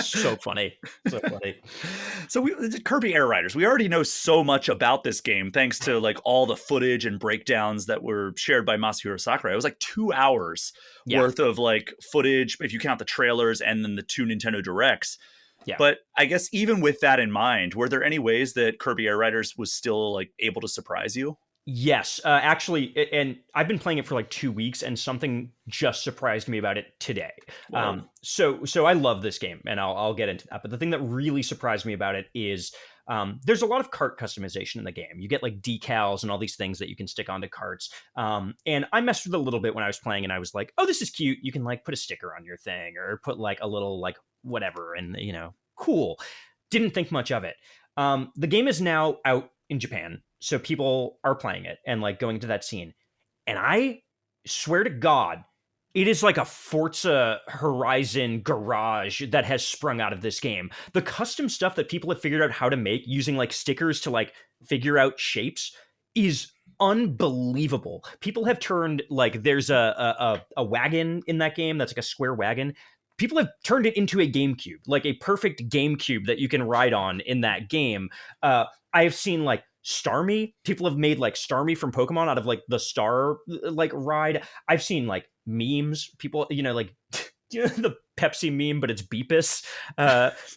so funny. So Kirby Air Riders, we already know so much about this game thanks to like all the footage and breakdowns that were shared by Masahiro Sakurai. It was like 2 hours worth of like footage, if you count the trailers and then the 2 Nintendo Directs. Yeah. But I guess even with that in mind, were there any ways that Kirby Air Riders was still like able to surprise you? Yes, actually, and I've been playing it for like 2 weeks, and something just surprised me about it today. So I love this game, and I'll get into that. But the thing that really surprised me about it is there's a lot of cart customization in the game. You get like decals and all these things that you can stick onto carts. And I messed with it a little bit when I was playing, and I was like, oh, this is cute. You can like put a sticker on your thing or put like a little like whatever, and cool. Didn't think much of it. The game is now out in Japan. So people are playing it and like going to that scene. And I swear to God, it is like a Forza Horizon garage that has sprung out of this game. The custom stuff that people have figured out how to make using like stickers to like figure out shapes is unbelievable. People have turned like there's a wagon in that game that's like a square wagon. People have turned it into a GameCube, like a perfect GameCube that you can ride on in that game. I have seen like Starmie. People have made like Starmie from Pokemon out of like the Star like ride. I've seen like memes. People, like the Pepsi meme, but it's Beepus.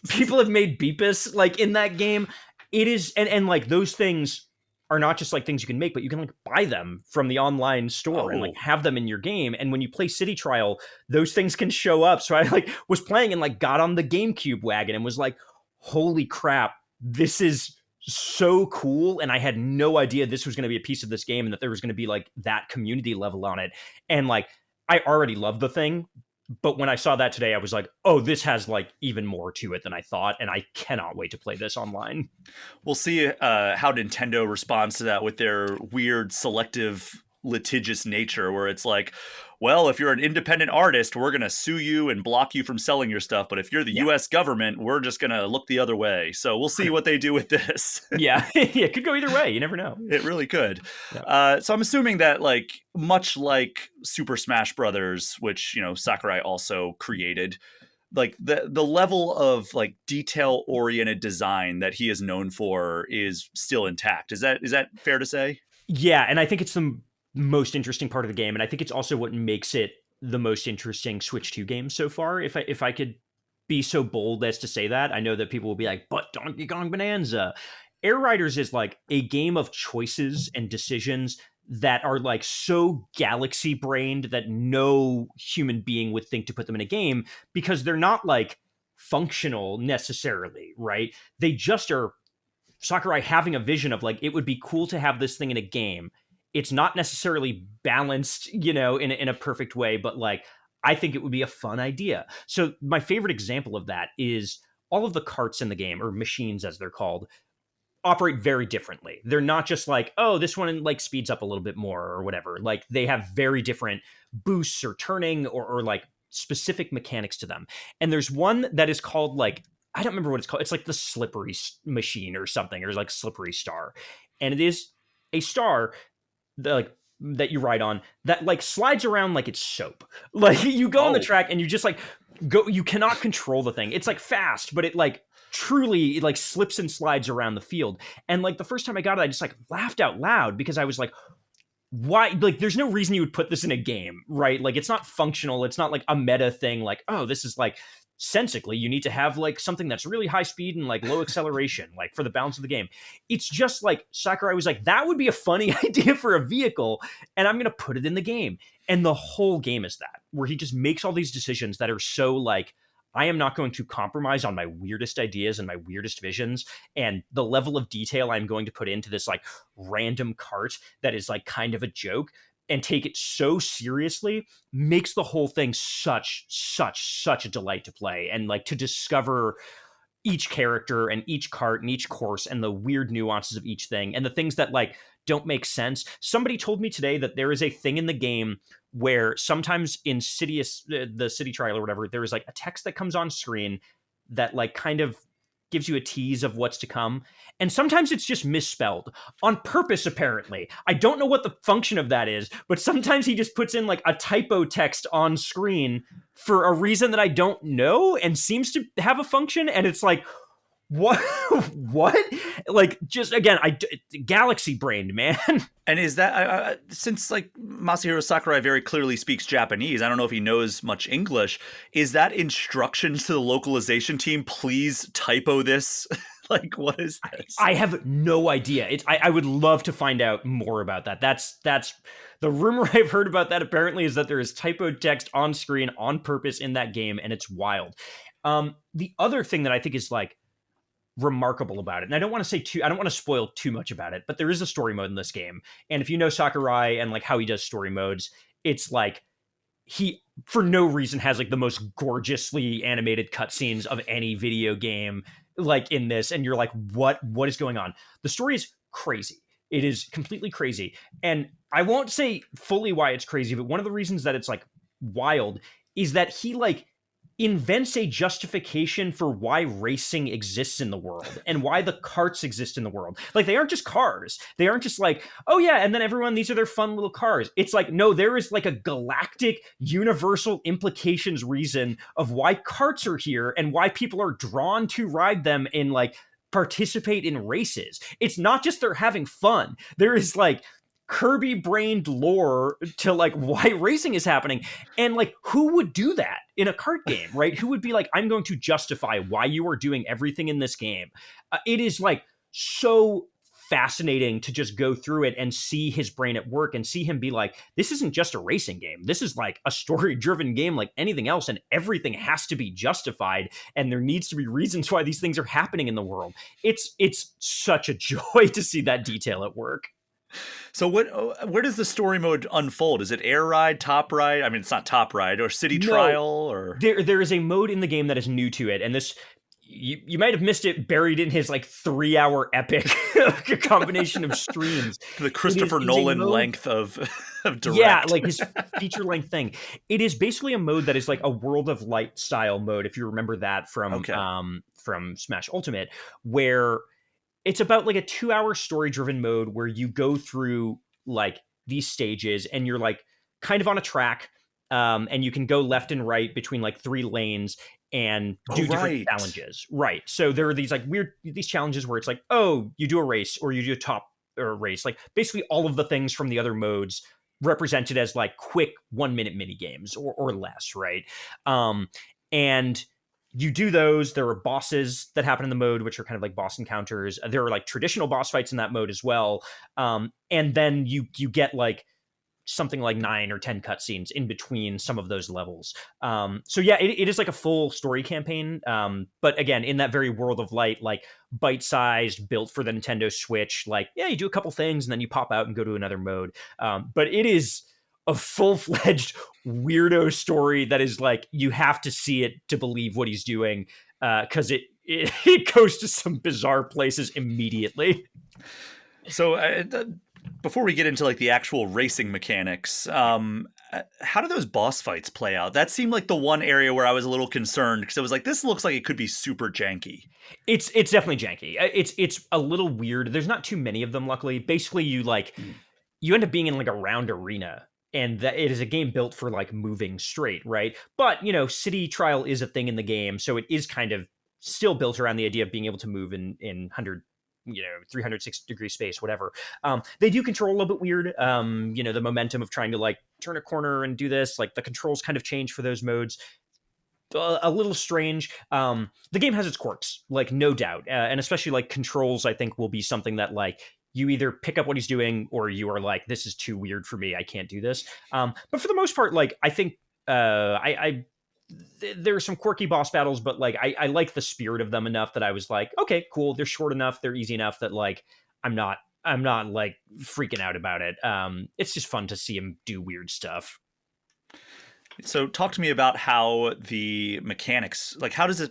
People have made Beepus like in that game. It is, and like those things are not just like things you can make, but you can like buy them from the online store and like have them in your game. And when you play City Trial, those things can show up. So I like was playing and like got on the GameCube wagon and was like, holy crap, this is so cool. And I had no idea this was going to be a piece of this game and that there was going to be like that community level on it. And like, I already love the thing. But when I saw that today, I was like, oh, this has like even more to it than I thought. And I cannot wait to play this online. We'll see how Nintendo responds to that with their weird selective litigious nature, where it's like, well, if you're an independent artist, we're going to sue you and block you from selling your stuff. But if you're the US government, we're just going to look the other way. So we'll see what they do with this. Yeah, it could go either way. You never know. It really could. Yeah. So I'm assuming that like much like Super Smash Brothers, which, Sakurai also created, like the level of like detail oriented design that he is known for is still intact. Is that fair to say? Yeah. And I think it's the most interesting part of the game, and I think it's also what makes it the most interesting Switch 2 game so far, if I could be so bold as to say that. I know that people will be like, but Donkey Kong Bonanza. Air Riders is like a game of choices and decisions that are like so galaxy brained that no human being would think to put them in a game, because they're not like functional necessarily, right? They just are Sakurai having a vision of like, it would be cool to have this thing in a game. It's not necessarily balanced, in a perfect way, but like, I think it would be a fun idea. So my favorite example of that is all of the carts in the game, or machines as they're called, operate very differently. They're not just like, oh, this one like speeds up a little bit more or whatever. Like they have very different boosts or turning or like specific mechanics to them. And there's one that is called like, I don't remember what it's called. It's like the slippery machine or something, or like slippery star. And it is a star that you ride on that like slides around like it's soap. Like you go on the track and you just like go, you cannot control the thing. It's like fast, but it like truly it like slips and slides around the field. And like the first time I got it, I just like laughed out loud because I was like, why? Like there's no reason you would put this in a game, right? Like it's not functional. It's not like a meta thing. Like, oh, this is like sensically, you need to have like something that's really high speed and like low acceleration, like for the balance of the game. It's just like Sakurai was like, that would be a funny idea for a vehicle, and I'm going to put it in the game. And the whole game is that, where he just makes all these decisions that are so like, I am not going to compromise on my weirdest ideas and my weirdest visions, and the level of detail I'm going to put into this like random cart that is like kind of a joke, and take it so seriously, makes the whole thing such a delight to play, and like to discover each character and each cart and each course and the weird nuances of each thing and the things that like don't make sense. Somebody told me today that there is a thing in the game where sometimes in the City Trial or whatever, there is like a text that comes on screen that like kind of gives you a tease of what's to come. And sometimes it's just misspelled on purpose, apparently. I don't know what the function of that is, but sometimes he just puts in like a typo text on screen for a reason that I don't know and seems to have a function. And it's like, what? What? Like, just again, galaxy brained, man. And is that since like Masahiro Sakurai very clearly speaks Japanese, I don't know if he knows much English. Is that instructions to the localization team? Please typo this. Like, what is this? I have no idea. I would love to find out more about that. That's the rumor I've heard about that. Apparently, is that there is typo text on screen on purpose in that game, and it's wild. The other thing that I think is like remarkable about it, and I don't want to spoil too much about it, but there is a story mode in this game, and if you know Sakurai and like how he does story modes, it's like he for no reason has like the most gorgeously animated cutscenes of any video game like in this, and you're like, what is going on? The story is crazy. It is completely crazy, and I won't say fully why it's crazy, but one of the reasons that it's like wild is that he like invents a justification for why racing exists in the world and why the karts exist in the world. Like, they aren't just cars. They aren't just like, oh yeah, and then everyone, these are their fun little cars. It's like, no, there is like a galactic, universal implications reason of why karts are here and why people are drawn to ride them in like participate in races. It's not just they're having fun. There is like Kirby brained lore to like why racing is happening. And like, who would do that in a kart game, right? Who would be like, I'm going to justify why you are doing everything in this game. It is like so fascinating to just go through it and see his brain at work and see him be like, this isn't just a racing game. This is like a story driven game like anything else. And everything has to be justified. And there needs to be reasons why these things are happening in the world. It's such a joy to see that detail at work. So where does the story mode unfold? Is it Air Ride, Top Ride? I mean, it's not Top Ride, or City Trial, or there is a mode in the game that is new to it, and this you might have missed it buried in his like 3-hour epic combination of streams. The Christopher Nolan length of direct. Yeah, like his feature length thing. It is basically a mode that is like a World of Light style mode, if you remember that from Smash Ultimate, where it's about like a 2-hour story driven mode where you go through like these stages and you're like kind of on a track, and you can go left and right between like 3 lanes and do different challenges. Right. So there are these like these challenges where it's like, oh, you do a race or you do a top or race, like basically all of the things from the other modes represented as like quick 1-minute mini games or less. Right. And you do those. There are bosses that happen in the mode, which are kind of like boss encounters. There are like traditional boss fights in that mode as well. And then you get like something like 9 or 10 cutscenes in between some of those levels. So yeah, it is like a full story campaign. But again, in that very World of Light, like bite-sized, built for the Nintendo Switch, like, yeah, you do a couple things and then you pop out and go to another mode. But it is a full-fledged weirdo story that is like, you have to see it to believe what he's doing, because it goes to some bizarre places immediately. So before we get into like the actual racing mechanics, how do those boss fights play out? That seemed like the one area where I was a little concerned, because I was like, this looks like it could be super janky. It's definitely janky. It's a little weird. There's not too many of them, luckily. Basically, you end up being in like a round arena, and that it is a game built for like moving straight, right? But City Trial is a thing in the game, so it is kind of still built around the idea of being able to move in 360 degree space, whatever. They do control a little bit weird. The momentum of trying to like turn a corner and do this, like the controls kind of change for those modes. A little strange. The game has its quirks, like no doubt. And especially like controls, I think will be something that like you either pick up what he's doing or you are like, this is too weird for me. I can't do this. But for the most part, like I think there are some quirky boss battles, but like I like the spirit of them enough that I was like, okay, cool. They're short enough. They're easy enough that like I'm not like freaking out about it. It's just fun to see him do weird stuff. So talk to me about how the mechanics, like how does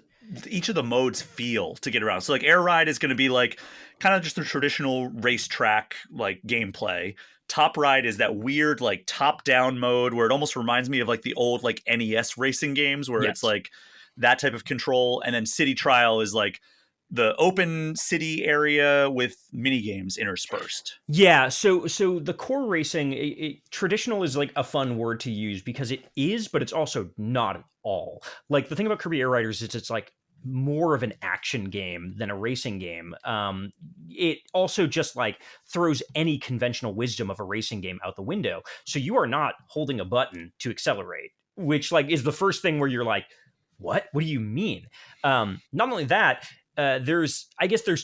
each of the modes feel to get around? So like Air Ride is going to be like kind of just the traditional racetrack like gameplay. Top Ride is that weird like top-down mode where it almost reminds me of like the old like NES racing games where it's like that type of control. And then City Trial is like the open city area with mini games interspersed. Yeah, so the core racing, traditional is like a fun word to use because it is, but it's also not at all. Like the thing about Kirby Air Riders is it's like more of an action game than a racing game. It also just like throws any conventional wisdom of a racing game out the window. So you are not holding a button to accelerate, which like is the first thing where you're like, what do you mean? Not only that, there's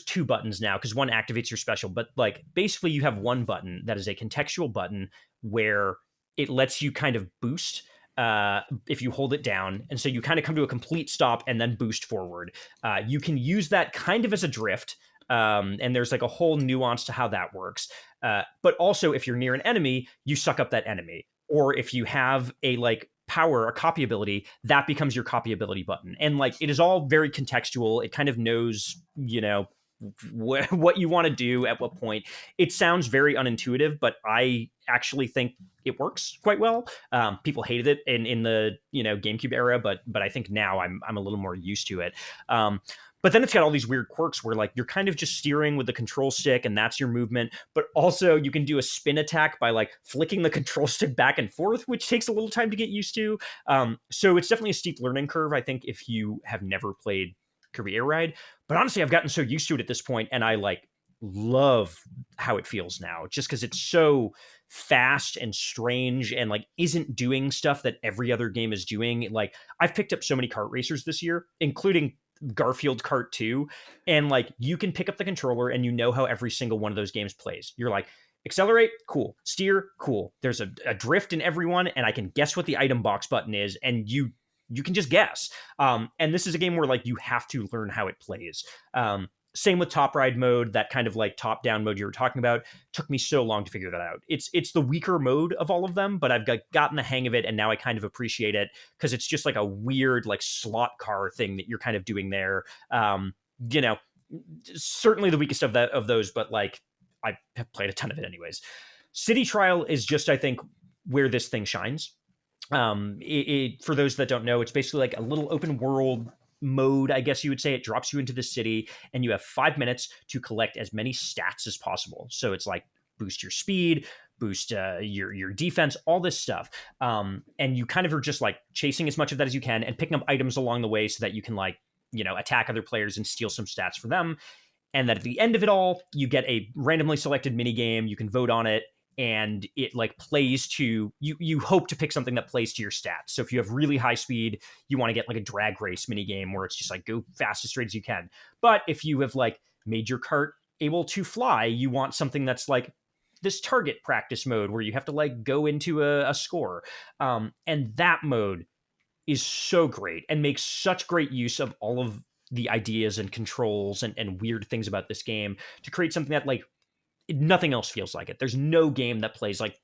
2 buttons now because one activates your special, but like basically you have one button that is a contextual button where it lets you kind of boost if you hold it down. And so you kind of come to a complete stop and then boost forward. You can use that kind of as a drift. And there's like a whole nuance to how that works. But also if you're near an enemy, you suck up that enemy. Or if you have a like power, a copy ability, that becomes your copy ability button. And like, it is all very contextual. It kind of knows, what you want to do at what point. It sounds very unintuitive, but I actually think it works quite well. People hated it in the GameCube era, but I think now I'm a little more used to it. But then it's got all these weird quirks where like you're kind of just steering with the control stick and that's your movement. But also you can do a spin attack by like flicking the control stick back and forth, which takes a little time to get used to. So it's definitely a steep learning curve, I think, if you have never played Kirby Air Ride. But honestly, I've gotten so used to it at this point, and I like love how it feels now, just because it's so fast and strange and like isn't doing stuff that every other game is doing. Like I've picked up so many kart racers this year, including Garfield Kart 2, and like you can pick up the controller and you know how every single one of those games plays. You're like, accelerate, cool. Steer, cool. There's a drift in everyone, and I can guess what the item box button is, and you can just guess. And this is a game where like you have to learn how it plays. Same with top ride mode, that kind of like top down mode you were talking about. Took me so long to figure that out. It's the weaker mode of all of them, but I've gotten the hang of it, and now I kind of appreciate it because it's just like a weird like slot car thing that you're kind of doing there. You know, certainly the weakest of those, but like I have played a ton of it anyways. City Trial is just, I think, where this thing shines. For those that don't know, it's basically like a little open world mode, I guess you would say. It drops you into the city, and you have 5 minutes to collect as many stats as possible. So it's like boost your speed, boost your defense, all this stuff. And you kind of are just like chasing as much of that as you can and picking up items along the way so that you can like, you know, attack other players and steal some stats for them. And that at the end of it all, you get a randomly selected mini game. You can vote on it, and it like plays to you hope to pick something that plays to your stats. So if you have really high speed, you want to get like a drag race mini game where it's just like go fast as straight as you can. But if you have like made your cart able to fly, you want something that's like this target practice mode where you have to like go into a score. And that mode is so great and makes such great use of all of the ideas and controls and weird things about this game to create something that like nothing else feels like it. There's no game that plays like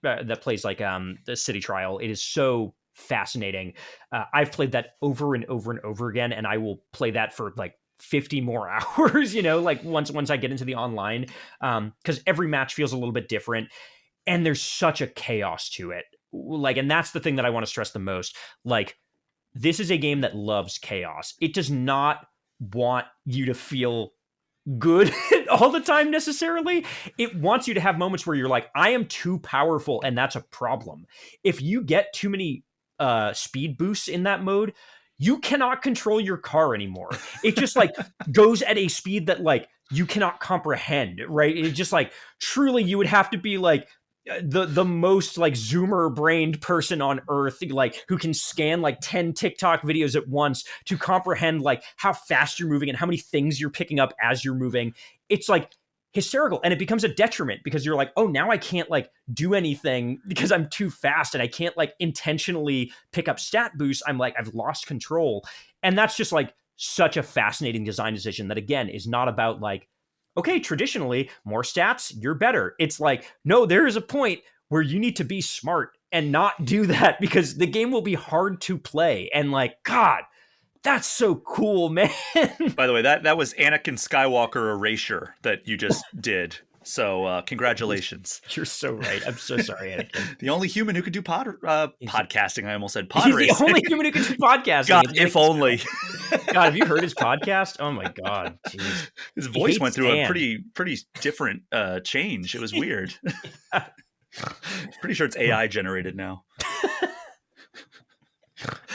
the City Trial. It is so fascinating. I've played that over and over and over again, and I will play that for like 50 more hours, you know, like once I get into the online, because every match feels a little bit different, and there's such a chaos to it. Like, and that's the thing that I want to stress the most. Like, this is a game that loves chaos. It does not want you to feel good all the time necessarily. It wants you to have moments where you're like, I am too powerful, and that's a problem. If you get too many speed boosts in that mode, you cannot control your car anymore. It just like goes at a speed that like you cannot comprehend, right? It just like truly you would have to be like the most like zoomer brained person on earth, like who can scan like 10 TikTok videos at once to comprehend like how fast you're moving and how many things you're picking up as you're moving. It's like hysterical, and it becomes a detriment because you're like, oh, now I can't like do anything because I'm too fast, and I can't like intentionally pick up stat boosts. I'm like, I've lost control. And that's just like such a fascinating design decision that again is not about like, okay, traditionally, more stats, you're better. It's like, no, there is a point where you need to be smart and not do that because the game will be hard to play. And like, God, that's so cool, man. By the way, that was Anakin Skywalker erasure that you just did. So congratulations. You're so right. I'm so sorry, Anakin. The only human who could do podcasting. I almost said pod racing. He's the only human who can do podcasting. God, if only. God, have you heard his podcast? Oh my God. Jeez. His voice went through a pretty different change. It was weird. Pretty sure it's AI generated now.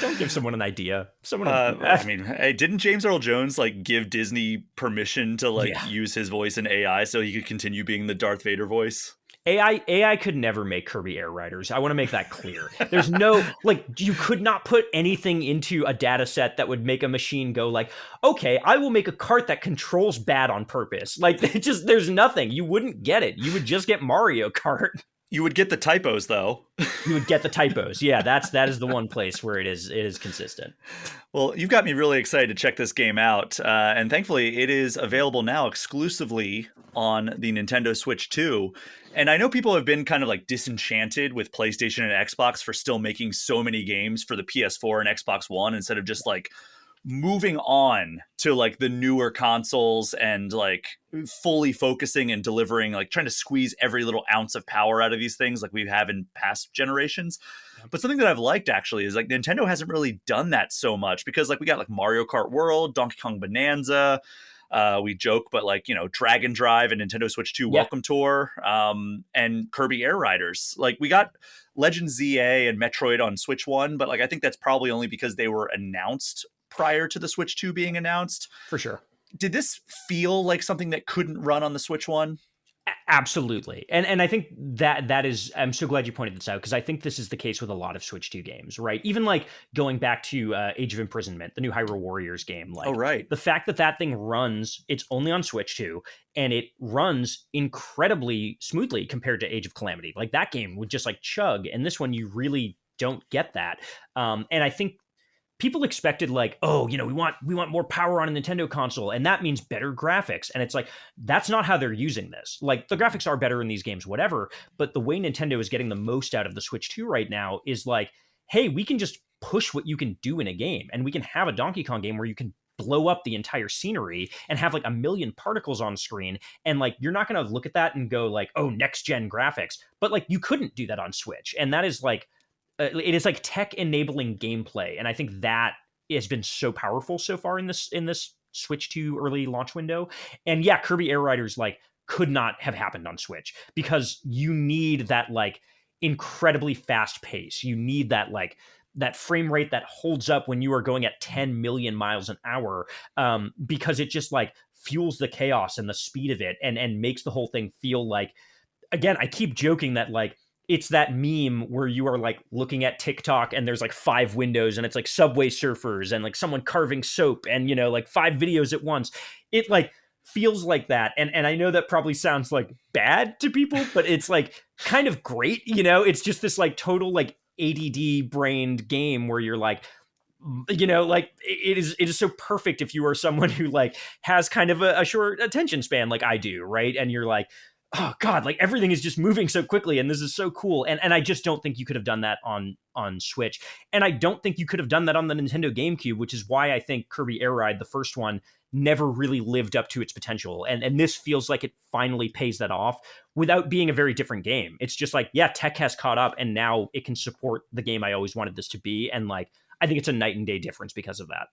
Don't give someone an idea. I mean, hey, didn't James Earl Jones like give Disney permission to like use his voice in AI so he could continue being the Darth Vader voice? AI could never make Kirby Air Riders. I want to make that clear. There's no, like, you could not put anything into a data set that would make a machine go like, okay, I will make a cart that controls bad on purpose. Like, there's nothing. You wouldn't get it. You would just get Mario Kart. You would get the typos, though. You would get the typos. Yeah, that is the one place where it is consistent. Well, you've got me really excited to check this game out. And thankfully, it is available now exclusively on the Nintendo Switch 2. And I know people have been kind of like disenchanted with PlayStation and Xbox for still making so many games for the PS4 and Xbox One instead of just like moving on to like the newer consoles and like fully focusing and delivering, like trying to squeeze every little ounce of power out of these things like we have in past generations. But something that I've liked actually is like Nintendo hasn't really done that so much because like we got like Mario Kart World, Donkey Kong Bonanza, we joke, but like, you know, Dragon Drive and Nintendo Switch 2 Welcome Tour, and Kirby Air Riders. Like we got Legend ZA and Metroid on Switch 1, but like I think that's probably only because they were announced prior to the Switch 2 being announced. For sure. Did this feel like something that couldn't run on the Switch 1? Absolutely. And I think that is, I'm so glad you pointed this out, because I think this is the case with a lot of Switch 2 games, right? Even like going back to Age of Imprisonment, the new Hyrule Warriors game. Like, oh, right. The fact that thing runs, it's only on Switch 2, and it runs incredibly smoothly compared to Age of Calamity. Like, that game would just like chug, and this one you really don't get that. And I think people expected like, oh, we want more power on a Nintendo console, and that means better graphics. And it's like, that's not how they're using this. Like, the graphics are better in these games, whatever, but the way Nintendo is getting the most out of the Switch 2 right now is like, hey, we can just push what you can do in a game, and we can have a Donkey Kong game where you can blow up the entire scenery and have like a million particles on screen, and like, you're not going to look at that and go like, oh, next gen graphics, but like, you couldn't do that on Switch. And that is like, it is like tech enabling gameplay, and I think that has been so powerful so far in this Switch 2 early launch window. And yeah, Kirby Air Riders like could not have happened on Switch, because you need that like incredibly fast pace. You need that like that frame rate that holds up when you are going at 10 million miles an hour, because it just like fuels the chaos and the speed of it, and makes the whole thing feel like, again, I keep joking that like, it's that meme where you are like looking at TikTok and there's like 5 windows, and it's like Subway Surfers and like someone carving soap and, like 5 videos at once. It like feels like that. And I know that probably sounds like bad to people, but it's like kind of great. It's just this like total like ADD brained game where you're like, like it is so perfect if you are someone who like has kind of a short attention span like I do, right? And you're like, oh God, like everything is just moving so quickly, and this is so cool. And I just don't think you could have done that on Switch. And I don't think you could have done that on the Nintendo GameCube, which is why I think Kirby Air Ride, the first one, never really lived up to its potential. And this feels like it finally pays that off without being a very different game. It's just like, yeah, tech has caught up, and now it can support the game I always wanted this to be. And like, I think it's a night and day difference because of that.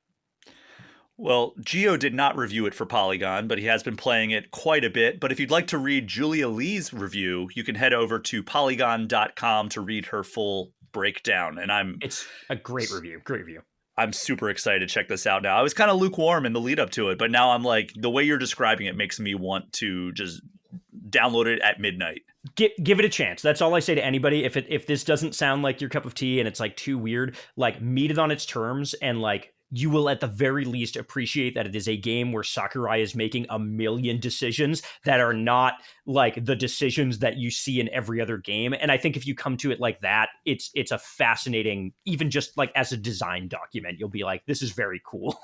Well, Gio did not review it for Polygon, but he has been playing it quite a bit. But if you'd like to read Julia Lee's review, you can head over to polygon.com to read her full breakdown. And it's a great review. Great review. I'm super excited to check this out now. I was kind of lukewarm in the lead up to it, but now I'm like, the way you're describing it makes me want to just download it at midnight. Give it a chance. That's all I say to anybody. If this doesn't sound like your cup of tea and it's like too weird, like meet it on its terms, and like, you will at the very least appreciate that it is a game where Sakurai is making a million decisions that are not like the decisions that you see in every other game. And I think if you come to it like that, it's a fascinating, even just like as a design document, you'll be like, this is very cool.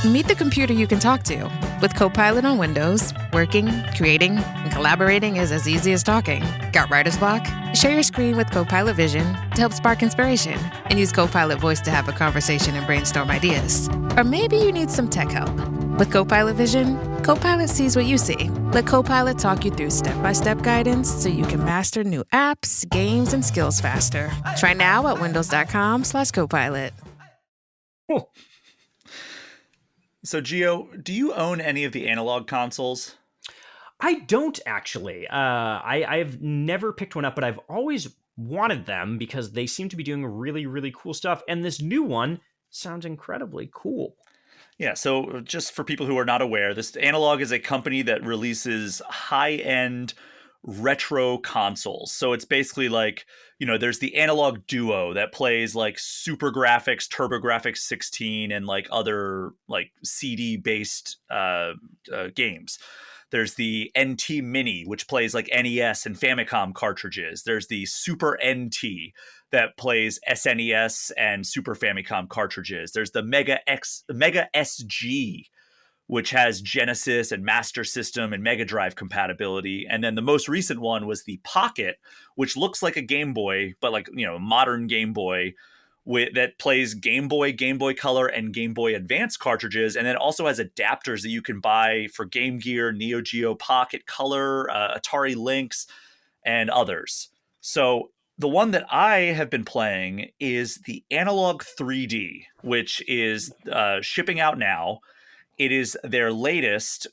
Meet the computer you can talk to. With Copilot on Windows, working, creating, and collaborating is as easy as talking. Got writer's block? Share your screen with Copilot Vision to help spark inspiration, and use Copilot Voice to have a conversation and brainstorm ideas. Or maybe you need some tech help. With Copilot Vision, Copilot sees what you see. Let Copilot talk you through step-by-step guidance so you can master new apps, games, and skills faster. Try now at windows.com/Copilot. Cool. So, Gio, do you own any of the Analogue consoles? I don't actually. I've never picked one up, but I've always wanted them because they seem to be doing really, really cool stuff. And this new one sounds incredibly cool. Yeah, so just for people who are not aware, this Analogue is a company that releases high-end retro consoles. So it's basically like, there's the Analogue Duo that plays like Super Graphics, TurboGrafx 16, and like other like CD-based games. There's the NT Mini, which plays like NES and Famicom cartridges. There's the Super NT that plays SNES and Super Famicom cartridges. There's the Mega SG, which has Genesis and Master System and Mega Drive compatibility. And then the most recent one was the Pocket, which looks like a Game Boy, but like, modern Game Boy that plays Game Boy Color, and Game Boy Advance cartridges. And then also has adapters that you can buy for Game Gear, Neo Geo Pocket Color, Atari Lynx, and others. So the one that I have been playing is the Analogue 3D, which is shipping out now. It is their latest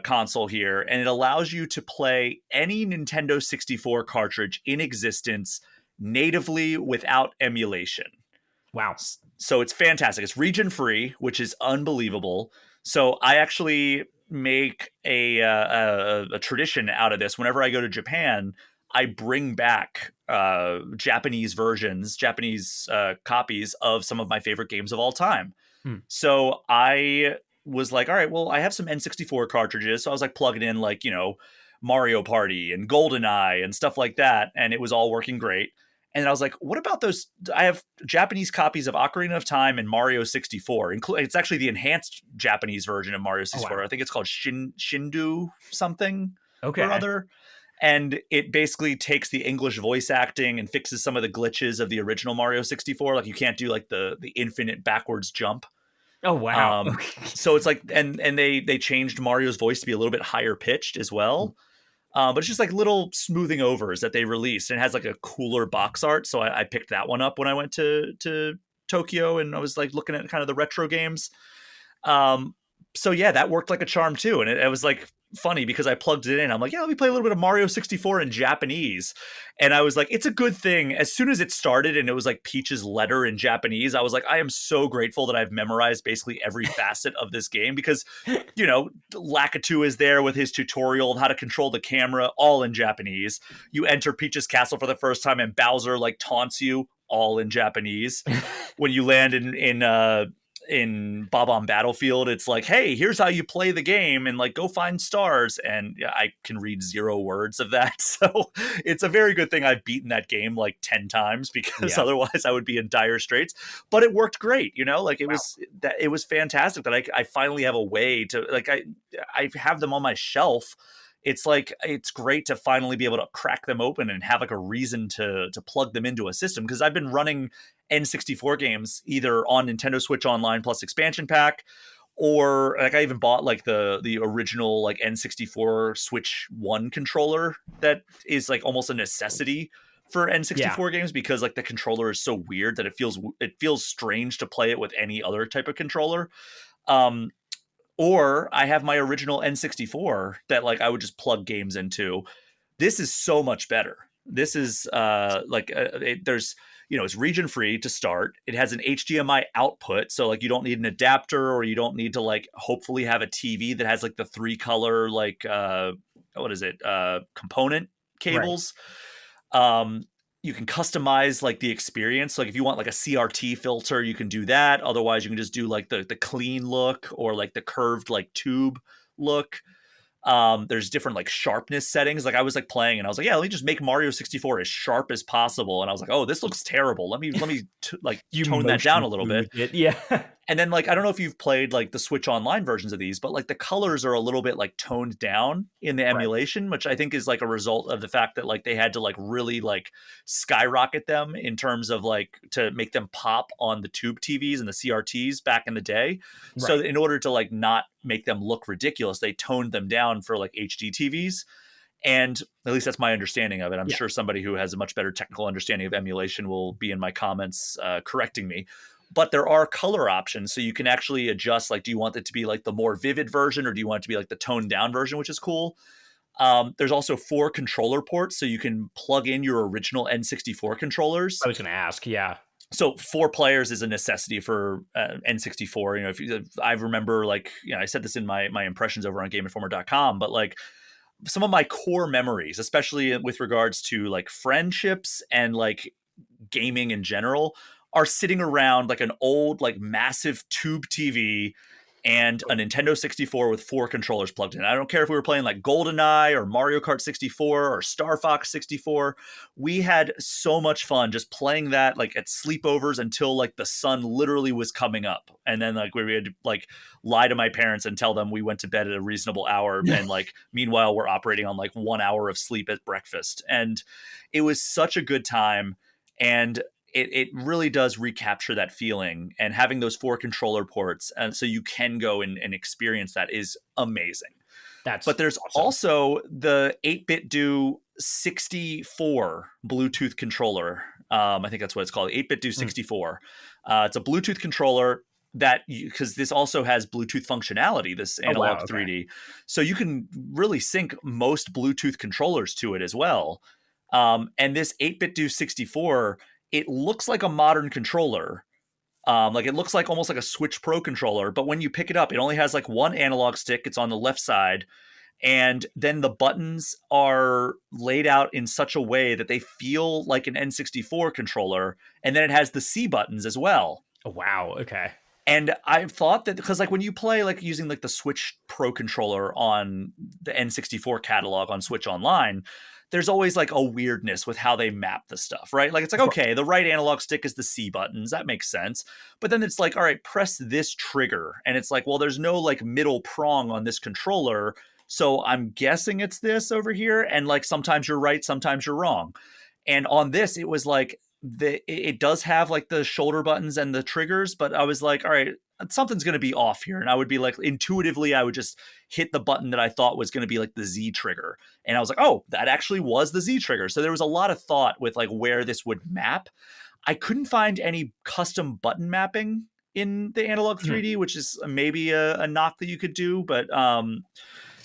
console here, and it allows you to play any Nintendo 64 cartridge in existence natively without emulation. Wow. So it's fantastic. It's region free, which is unbelievable. So I actually make a tradition out of this. Whenever I go to Japan, I bring back Japanese versions, Japanese copies of some of my favorite games of all time. So I was like, all right, well, I have some N64 cartridges. So I was like plugging in like, Mario Party and GoldenEye and stuff like that. And it was all working great. And then I was like, what about those? I have Japanese copies of Ocarina of Time and Mario 64. It's actually the enhanced Japanese version of Mario 64. Oh, wow. I think it's called Shindu something or other. And it basically takes the English voice acting and fixes some of the glitches of the original Mario 64. Like you can't do like the infinite backwards jump. Oh, wow. So it's like, and they changed Mario's voice to be a little bit higher pitched as well. But it's just like little smoothing overs that they released, and it has like a cooler box art. So I picked that one up when I went to Tokyo, and I was like looking at kind of the retro games. So yeah, that worked like a charm too. And it was like funny because I plugged it in. I'm like, yeah, let me play a little bit of Mario 64 in Japanese. And I was like, it's a good thing. As soon as it started and it was like Peach's letter in Japanese, I was like, I am so grateful that I've memorized basically every facet of this game because, Lakitu is there with his tutorial of how to control the camera, all in Japanese. You enter Peach's castle for the first time and Bowser like taunts you, all in Japanese. When you land in Bob-omb Battlefield, it's like, hey, here's how you play the game and like go find stars. And I can read 0 words of that. So it's a very good thing I've beaten that game like 10 times because otherwise I would be in dire straits. But it worked great, like it was fantastic that I finally have a way to like I have them on my shelf. It's like, it's great to finally be able to crack them open and have like a reason to plug them into a system. Because I've been running N64 games either on Nintendo Switch Online plus expansion pack, or like I even bought like the original like N64 Switch 1 controller that is like almost a necessity for N64 games because like the controller is so weird that it feels strange to play it with any other type of controller. Or I have my original N64 that like I would just plug games into. This is so much better. This is there's it's region free to start. It has an HDMI output, so like you don't need an adapter or you don't need to like hopefully have a TV that has like the 3-color like component cables. Right. You can customize like the experience. Like if you want like a CRT filter, you can do that. Otherwise, you can just do like the clean look or like the curved like tube look. There's different like sharpness settings. Like I was like playing and I was like, yeah, let me just make Mario 64 as sharp as possible. And I was like, oh, this looks terrible. Let me tone that down a little bit. Yeah. And then like, I don't know if you've played like the Switch Online versions of these, but like the colors are a little bit like toned down in the emulation, which I think is like a result of the fact that like they had to like really like skyrocket them in terms of like to make them pop on the tube TVs and the CRTs back in the day. Right. So in order to like not make them look ridiculous, they toned them down for like HD TVs. And at least that's my understanding of it. I'm sure somebody who has a much better technical understanding of emulation will be in my comments correcting me. But there are color options, so you can actually adjust, like, do you want it to be like the more vivid version or do you want it to be like the toned down version, which is cool. There's also 4 controller ports, so you can plug in your original N64 controllers. I was going to ask, yeah. So 4 players is a necessity for N64. I remember like, I said this in my impressions over on GameInformer.com, but like some of my core memories, especially with regards to like friendships and like gaming in general, are sitting around like an old, like massive tube TV and a Nintendo 64 with 4 controllers plugged in. I don't care if we were playing like GoldenEye or Mario Kart 64 or Star Fox 64. We had so much fun just playing that like at sleepovers until like the sun literally was coming up. And then like we had to like lie to my parents and tell them we went to bed at a reasonable hour. And like, meanwhile, we're operating on like 1 hour of sleep at breakfast. And it was such a good time. And it really does recapture that feeling, and having those 4 controller ports, and so you can go and experience that is amazing. But there's awesome. Also the 8BitDo 64 Bluetooth controller. I think that's what it's called, 8BitDo 64. It's a Bluetooth controller that because this also has Bluetooth functionality, this Analogue 3D. So you can really sync most Bluetooth controllers to it as well. And this 8BitDo 64, it looks like a modern controller, Like it looks like almost like a Switch Pro controller, but when you pick it up, it only has like one analog stick. It's on the left side. And then the buttons are laid out in such a way that they feel like an N64 controller. And then it has the C buttons as well. Oh, wow. Okay. And I've thought that because like when you play like using like the Switch Pro controller on the N64 catalog on Switch Online, there's always like a weirdness with how they map the stuff, right? Like it's like, okay, the right analog stick is the C buttons. That makes sense. But then it's like, all right, press this trigger. And it's like, well, there's no like middle prong on this controller. So I'm guessing it's this over here. And like sometimes you're right, sometimes you're wrong. And on this, it was like it does have like the shoulder buttons and the triggers, but I was like, all right, something's going to be off here. And I would be like, intuitively, I would just hit the button that I thought was going to be like the Z trigger. And I was like, oh, that actually was the Z trigger. So there was a lot of thought with like where this would map. I couldn't find any custom button mapping in the Analogue 3D, which is maybe a knock that you could do. But,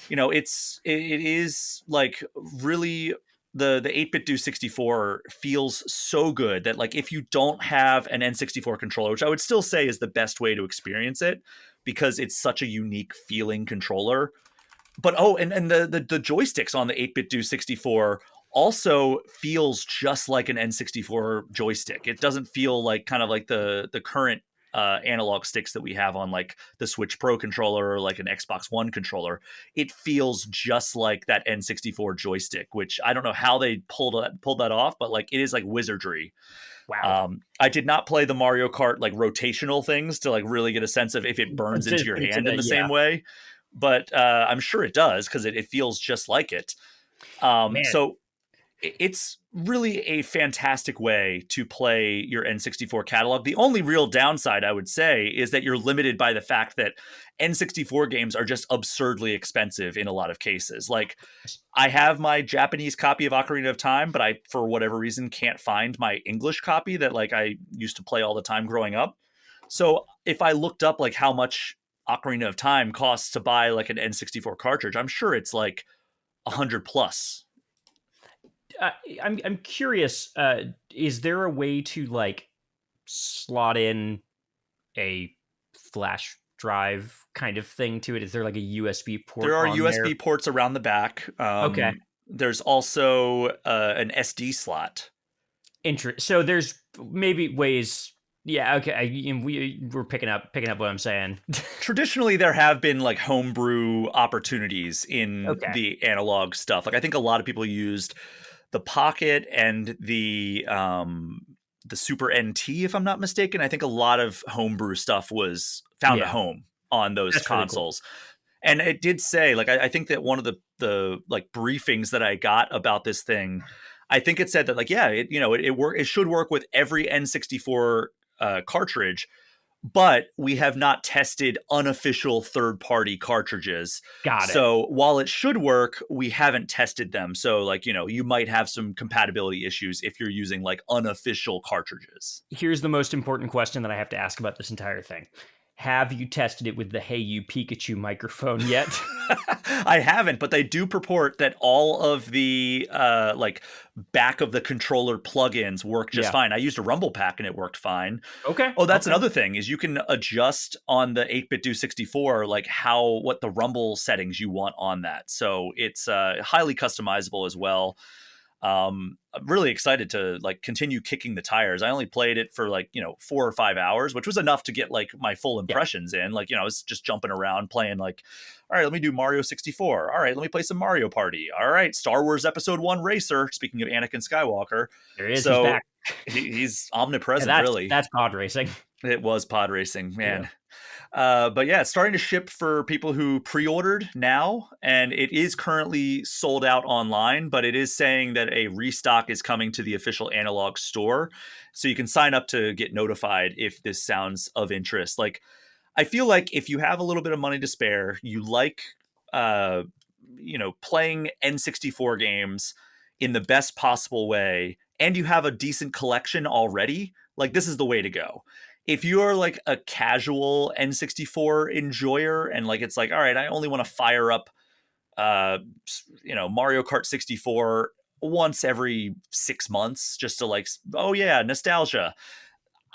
you know, it is like really the 8-bit do 64 feels so good that like if you don't have an N64 controller, which I would still say is the best way to experience it because it's such a unique feeling controller. But and the joysticks on the 8-bit do 64 also feels just like an N64 joystick. It doesn't feel like kind of like the current analog sticks that we have on like the Switch Pro controller or like an Xbox One controller. It feels just like that N64 joystick, which I don't know how they pulled that off, but like it is like wizardry. Wow. I did not play the Mario Kart like rotational things to like really get a sense of if it burns into your hand in the same way, but I'm sure it does because it feels just like it. So it's really a fantastic way to play your N64 catalog. The only real downside, I would say, is that you're limited by the fact that N64 games are just absurdly expensive in a lot of cases. Like, I have my Japanese copy of Ocarina of Time, but I, for whatever reason, can't find my English copy that like I used to play all the time growing up. So if I looked up like how much Ocarina of Time costs to buy like an N64 cartridge, I'm sure it's like 100 plus. I'm curious. Is there a way to like slot in a flash drive kind of thing to it? Is there like a USB port? There are USB ports around the back. Okay. There's also an SD slot. So there's maybe ways. Yeah. Okay. We're picking up what I'm saying. Traditionally, there have been like homebrew opportunities in the analog stuff. Like I think a lot of people used the Pocket and the Super NT, if I'm not mistaken. I think a lot of homebrew stuff was found at home on those consoles. Really cool. And it did say, like, I think that one of the like briefings that I got about this thing, I think it said that like, yeah, it should work with every N64 cartridge, but we have not tested unofficial third-party cartridges. Got it. So while it should work, we haven't tested them. So like, you might have some compatibility issues if you're using like unofficial cartridges. Here's the most important question that I have to ask about this entire thing. Have you tested it with the Hey You Pikachu microphone yet? I haven't, but they do purport that all of the like back of the controller plugins work just fine. I used a Rumble Pack and it worked fine. Okay. Oh, that's another thing is you can adjust on the 8-bit do 64 like what the Rumble settings you want on that. So it's highly customizable as well. I'm really excited to like continue kicking the tires. I only played it for like 4 or 5 hours, which was enough to get like my full impressions in. Like I was just jumping around playing like, all right, let me do Mario 64. All right, let me play some Mario Party. All right, Star Wars Episode 1 Racer. Speaking of Anakin Skywalker, there he is. So he's back. He's omnipresent. Really, that's pod racing. It was pod racing, man. But yeah, it's starting to ship for people who pre-ordered now, and it is currently sold out online, but it is saying that a restock is coming to the official Analogue store. So you can sign up to get notified if this sounds of interest. Like, I feel like if you have a little bit of money to spare, you like, playing N64 games in the best possible way, and you have a decent collection already, like this is the way to go. If you're like a casual N64 enjoyer and like it's like, all right, I only want to fire up Mario Kart 64 once every 6 months just to like, oh yeah, nostalgia.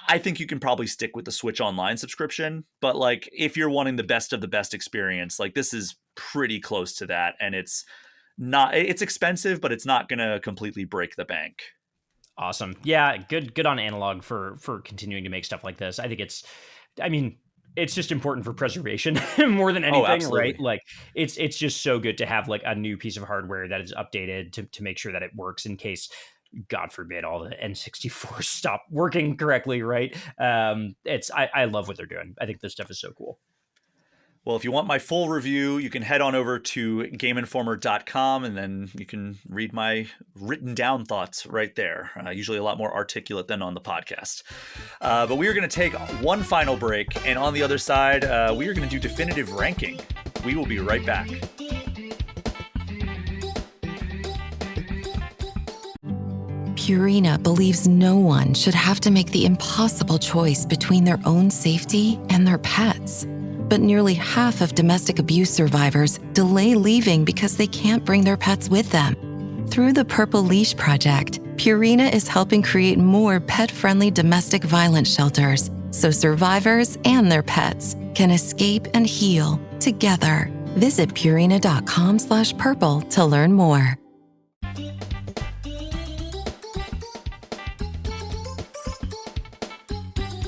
I think you can probably stick with the Switch Online subscription, but like if you're wanting the best of the best experience, like this is pretty close to that, and it's expensive, but it's not going to completely break the bank. Awesome. Yeah, good on Analogue for continuing to make stuff like this. I think it's just important for preservation more than anything, right? Like it's just so good to have like a new piece of hardware that is updated to make sure that it works in case, God forbid, all the N64 stop working correctly, right? I love what they're doing. I think this stuff is so cool. Well, if you want my full review, you can head on over to GameInformer.com, and then you can read my written down thoughts right there. Usually a lot more articulate than on the podcast. But we are going to take one final break, and on the other side, we are going to do definitive ranking. We will be right back. Purina believes no one should have to make the impossible choice between their own safety and their pets. But nearly half of domestic abuse survivors delay leaving because they can't bring their pets with them. Through the Purple Leash Project, Purina is helping create more pet-friendly domestic violence shelters so survivors and their pets can escape and heal together. Visit purina.com/purple to learn more.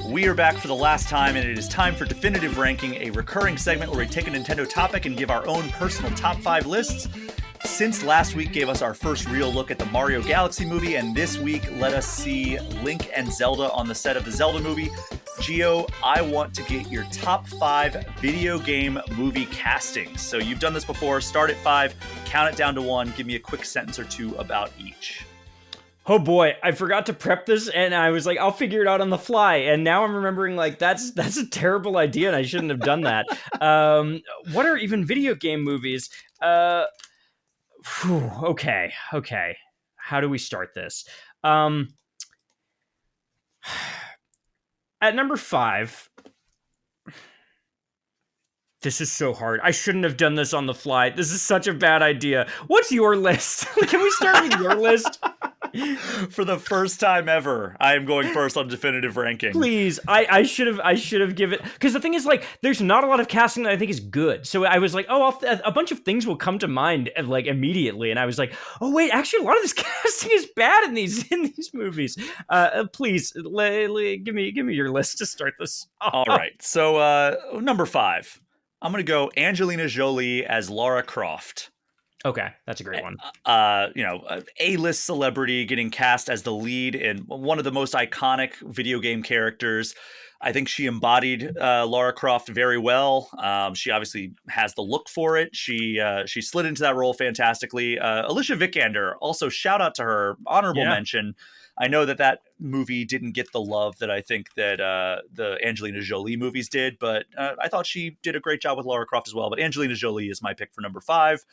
We are back for the last time, and it is time for Definitive Ranking, a recurring segment where we take a Nintendo topic and give our own personal top 5 lists. Since last week gave us our first real look at the Mario Galaxy movie, and this week let us see Link and Zelda on the set of the Zelda movie. Gio, I want to get your top 5 video game movie castings. So you've done this before. Start at 5, count it down to 1. Give me a quick sentence or two about each. Oh boy, I forgot to prep this, and I was like, I'll figure it out on the fly. And now I'm remembering, like, that's a terrible idea, and I shouldn't have done that. What are even video game movies? Okay. How do we start this? At number 5, this is so hard. I shouldn't have done this on the fly. This is such a bad idea. What's your list? Can we start with your list? For the first time ever, I am going first on definitive ranking. Please, I should have given, because the thing is, like, there's not a lot of casting that I think is good. So I was like, a bunch of things will come to mind like immediately, and I was like, oh wait, actually, a lot of this casting is bad in these movies. Please, give me your list to start this. All right, so number 5, I'm gonna go Angelina Jolie as Lara Croft. Okay, that's a great one. A-list celebrity getting cast as the lead in one of the most iconic video game characters. I think she embodied Lara Croft very well. She obviously has the look for it. She slid into that role fantastically. Alicia Vikander, also shout out to her, honorable mention. I know that movie didn't get the love that I think that the Angelina Jolie movies did, but I thought she did a great job with Lara Croft as well. But Angelina Jolie is my pick for number 5.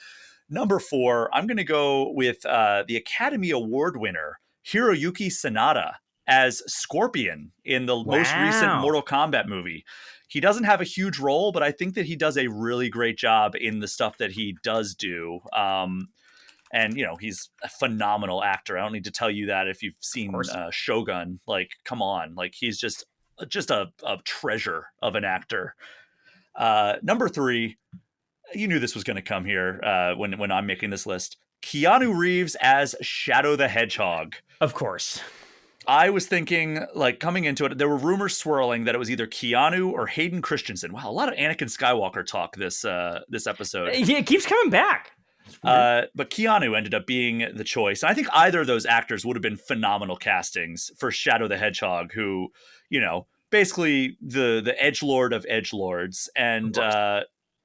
Number 4, I'm going to go with the Academy Award winner, Hiroyuki Sanada, as Scorpion in the most recent Mortal Kombat movie. He doesn't have a huge role, but I think that he does a really great job in the stuff that he does do. And, he's a phenomenal actor. I don't need to tell you that if you've seen Shogun. Like, come on. Like, he's just a treasure of an actor. Number 3, you knew this was going to come here when I'm making this list. Keanu Reeves as Shadow the Hedgehog. Of course. I was thinking, like, coming into it, there were rumors swirling that it was either Keanu or Hayden Christensen. Wow, a lot of Anakin Skywalker talk this episode. Yeah, it keeps coming back. But Keanu ended up being the choice. And I think either of those actors would have been phenomenal castings for Shadow the Hedgehog, who, basically the edgelord of edgelords. And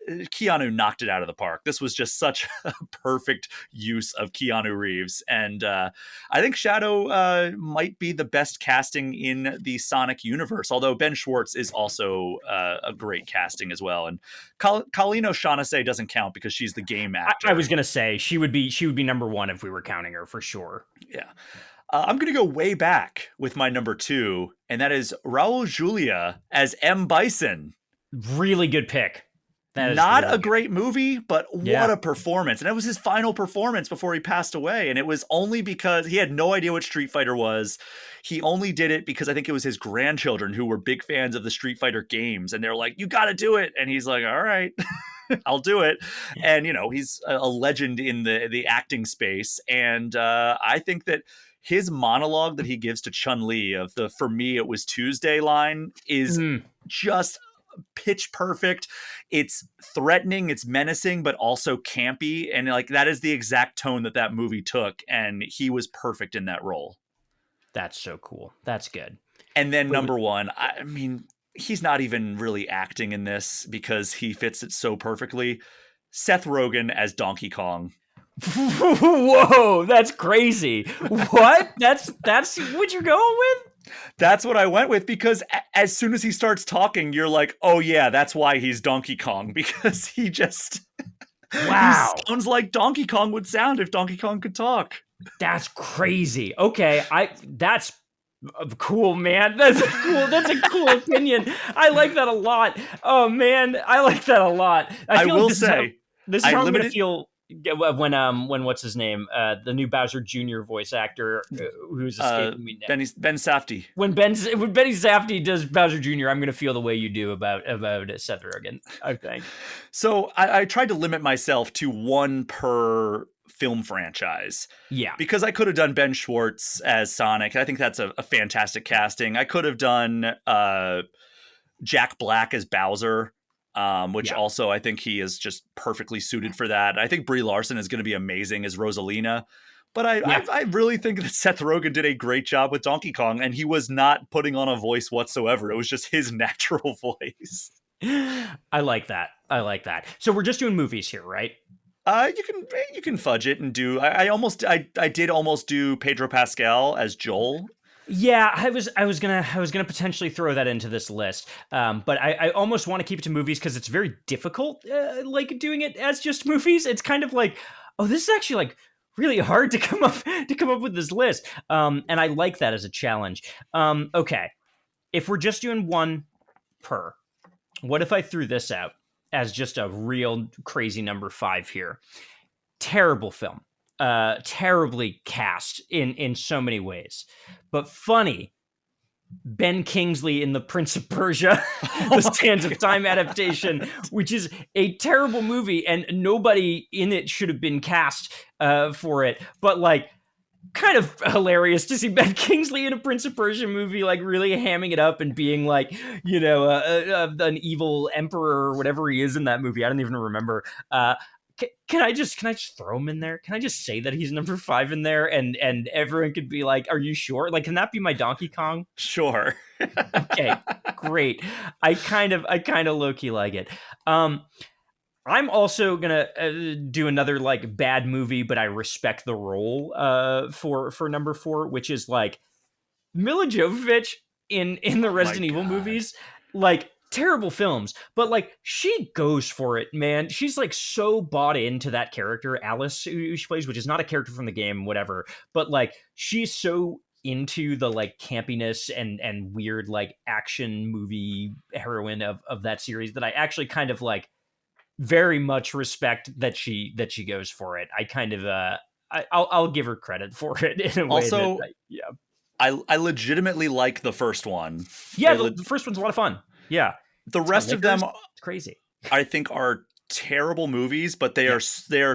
Keanu knocked it out of the park. This was just such a perfect use of Keanu Reeves. And I think Shadow might be the best casting in the Sonic universe, although Ben Schwartz is also a great casting as well. And Colleen O'Shaughnessy doesn't count because she's the game actor. I was going to say she would be number 1 if we were counting her for sure. Yeah. I'm going to go way back with my number 2, and that is Raul Julia as M. Bison. Really good pick. That is Not really a great movie, but Yeah. what a performance. And it was his final performance before he passed away. And it was only because he had no idea what Street Fighter was. He only did it because I think it was his grandchildren who were big fans of the Street Fighter games. And they're like, you got to do it. And he's like, all right, I'll do it. And, you know, he's a legend in the acting space. And I think that his monologue that he gives to Chun-Li of the "for me it was Tuesday" line is just pitch perfect. It's threatening, it's menacing, but also campy. And like that is the exact tone that movie took. And he was perfect in that role. That's so cool. That's good. And then number one, I mean, he's not even really acting in this because he fits it so perfectly. Seth Rogen as Donkey Kong. Whoa, that's crazy. What? That's what you're going with? That's what I went with because as soon as he starts talking, you're like, oh yeah, that's why he's Donkey Kong, because he just Wow. he sounds like Donkey Kong would sound if Donkey Kong could talk. That's crazy. Okay, that's cool, man. That's a cool opinion. I like that a lot. Oh man, I like that a lot. I feel will like say, this is how I'm gonna feel when what's his name, the new Bowser Jr. voice actor who's escaping me now. Ben Safdie. When Benny Safdie does Bowser Jr., I'm gonna feel the way you do about Seth Rogen, I think. So I tried to limit myself to one per film franchise. Yeah. Because I could have done Ben Schwartz as Sonic. I think that's a fantastic casting. I could have done Jack Black as Bowser. Which also I think he is just perfectly suited for that. I think Brie Larson is going to be amazing as Rosalina, but I really think that Seth Rogen did a great job with Donkey Kong, and he was not putting on a voice whatsoever. It was just his natural voice. I like that. So we're just doing movies here, right? You can fudge it and do. I did almost do Pedro Pascal as Joel. Yeah, I was gonna potentially throw that into this list, but I almost want to keep it to movies because it's very difficult, like doing it as just movies. It's kind of like, oh, this is actually like really hard to come up with this list, and I like that as a challenge. Okay, if we're just doing one per, what if I threw this out as just a real crazy number 5 here? Terrible film. Terribly cast in so many ways, but funny. Ben Kingsley in The Prince of Persia, the Sands of Time adaptation, which is a terrible movie, and nobody in it should have been cast for it. But like, kind of hilarious to see Ben Kingsley in a Prince of Persia movie, like really hamming it up and being like, you know, an evil emperor or whatever he is in that movie. I don't even remember. Can I just throw him in there? Can I just say that he's number 5 in there, and everyone could be like, "Are you sure?" Like, can that be my Donkey Kong? Sure. Okay, great. I kind of low key like it. I'm also gonna do another like bad movie, but I respect the role for number 4, which is like Mila Jovovich in the Resident Evil movies, like. Terrible films, but like she goes for it, man. She's like so bought into that character, Alice, who she plays, which is not a character from the game, whatever. But like she's so into the like campiness and weird like action movie heroine of that series that I actually kind of like very much respect that she goes for it. I kind of I'll give her credit for it in a way. Also, yeah, I legitimately like the first one. Yeah, the first one's a lot of fun. Yeah. The rest of them, it's crazy. I think, are terrible movies, but they are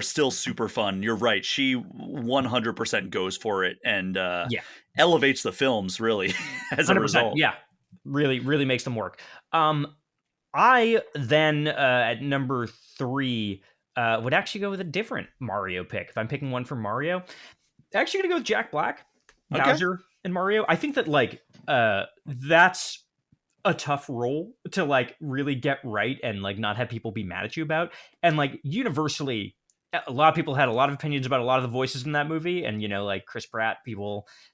still super fun. You're right. She 100% goes for it and elevates the films really as a result. Yeah, really makes them work. I then at number 3 would actually go with a different Mario pick. If I'm picking one for Mario, actually gonna go with Jack Black, Bowser, and Mario. I think that like that's a tough role to like really get right and like not have people be mad at you about. And like universally, a lot of people had a lot of opinions about a lot of the voices in that movie. And, you know, like Chris Pratt,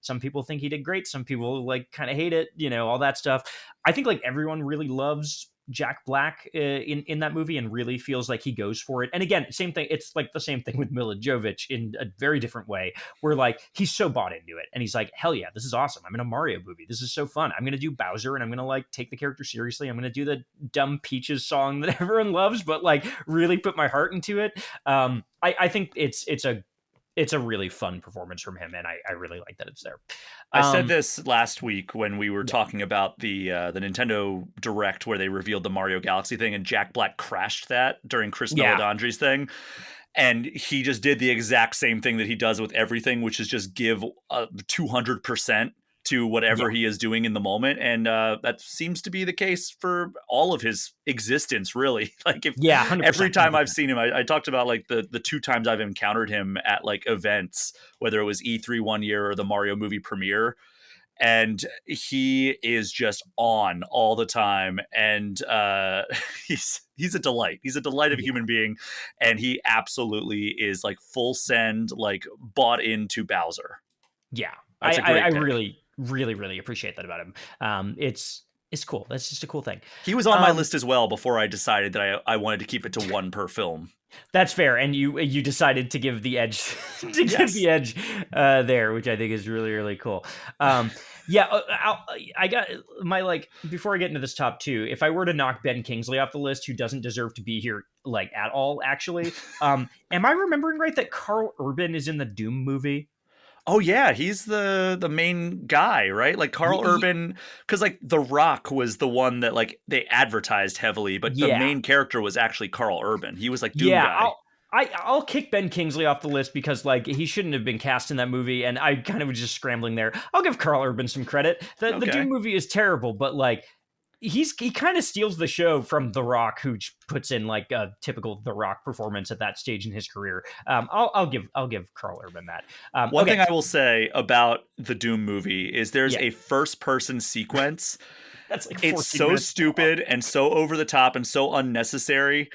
some people think he did great. Some people like kind of hate it, you know, all that stuff. I think like everyone really loves Jack Black in that movie, and really feels like he goes for it. And again, same thing. It's like the same thing with Mila Jovovich in a very different way, where like he's so bought into it, and he's like, hell yeah, this is awesome. I'm in a Mario movie. This is so fun. I'm gonna do Bowser, and I'm gonna like take the character seriously. I'm gonna do the dumb Peaches song that everyone loves, but like really put my heart into it. I think it's a really fun performance from him, and I really like that it's there. I said this last week when we were talking about the Nintendo Direct where they revealed the Mario Galaxy thing, and Jack Black crashed that during Chris Meledandri's thing. And he just did the exact same thing that he does with everything, which is just give 200% to whatever he is doing in the moment. And that seems to be the case for all of his existence, really. Like if every time 100%. I've seen him, I talked about like the 2 times I've encountered him at like events, whether it was E3 one year or the Mario movie premiere. And he is just on all the time. And he's a delight. He's a delight of a human being. And he absolutely is like full send, like bought into Bowser. Yeah. I really appreciate that about him. It's cool. That's just a cool thing. He was on my list as well before I decided that I wanted to keep it to 1 per film. That's fair, and you decided to give the edge give the edge there, which I think is really cool. I got my like before I get into this top 2. If I were to knock Ben Kingsley off the list, who doesn't deserve to be here like at all, actually, am I remembering right that Karl Urban is in the Doom movie? Oh yeah, he's the main guy, right? Like Karl Urban, because like The Rock was the one that like they advertised heavily, but the main character was actually Karl Urban. He was like Doom guy. I'll kick Ben Kingsley off the list because like he shouldn't have been cast in that movie, and I kind of was just scrambling there. I'll give Karl Urban some credit. The Doom movie is terrible, but like he kind of steals the show from The Rock, who puts in like a typical The Rock performance at that stage in his career. I'll give Karl Urban that. One thing I will say about the Doom movie is there's a first person sequence. That's like it's so stupid and so over the top and so unnecessary.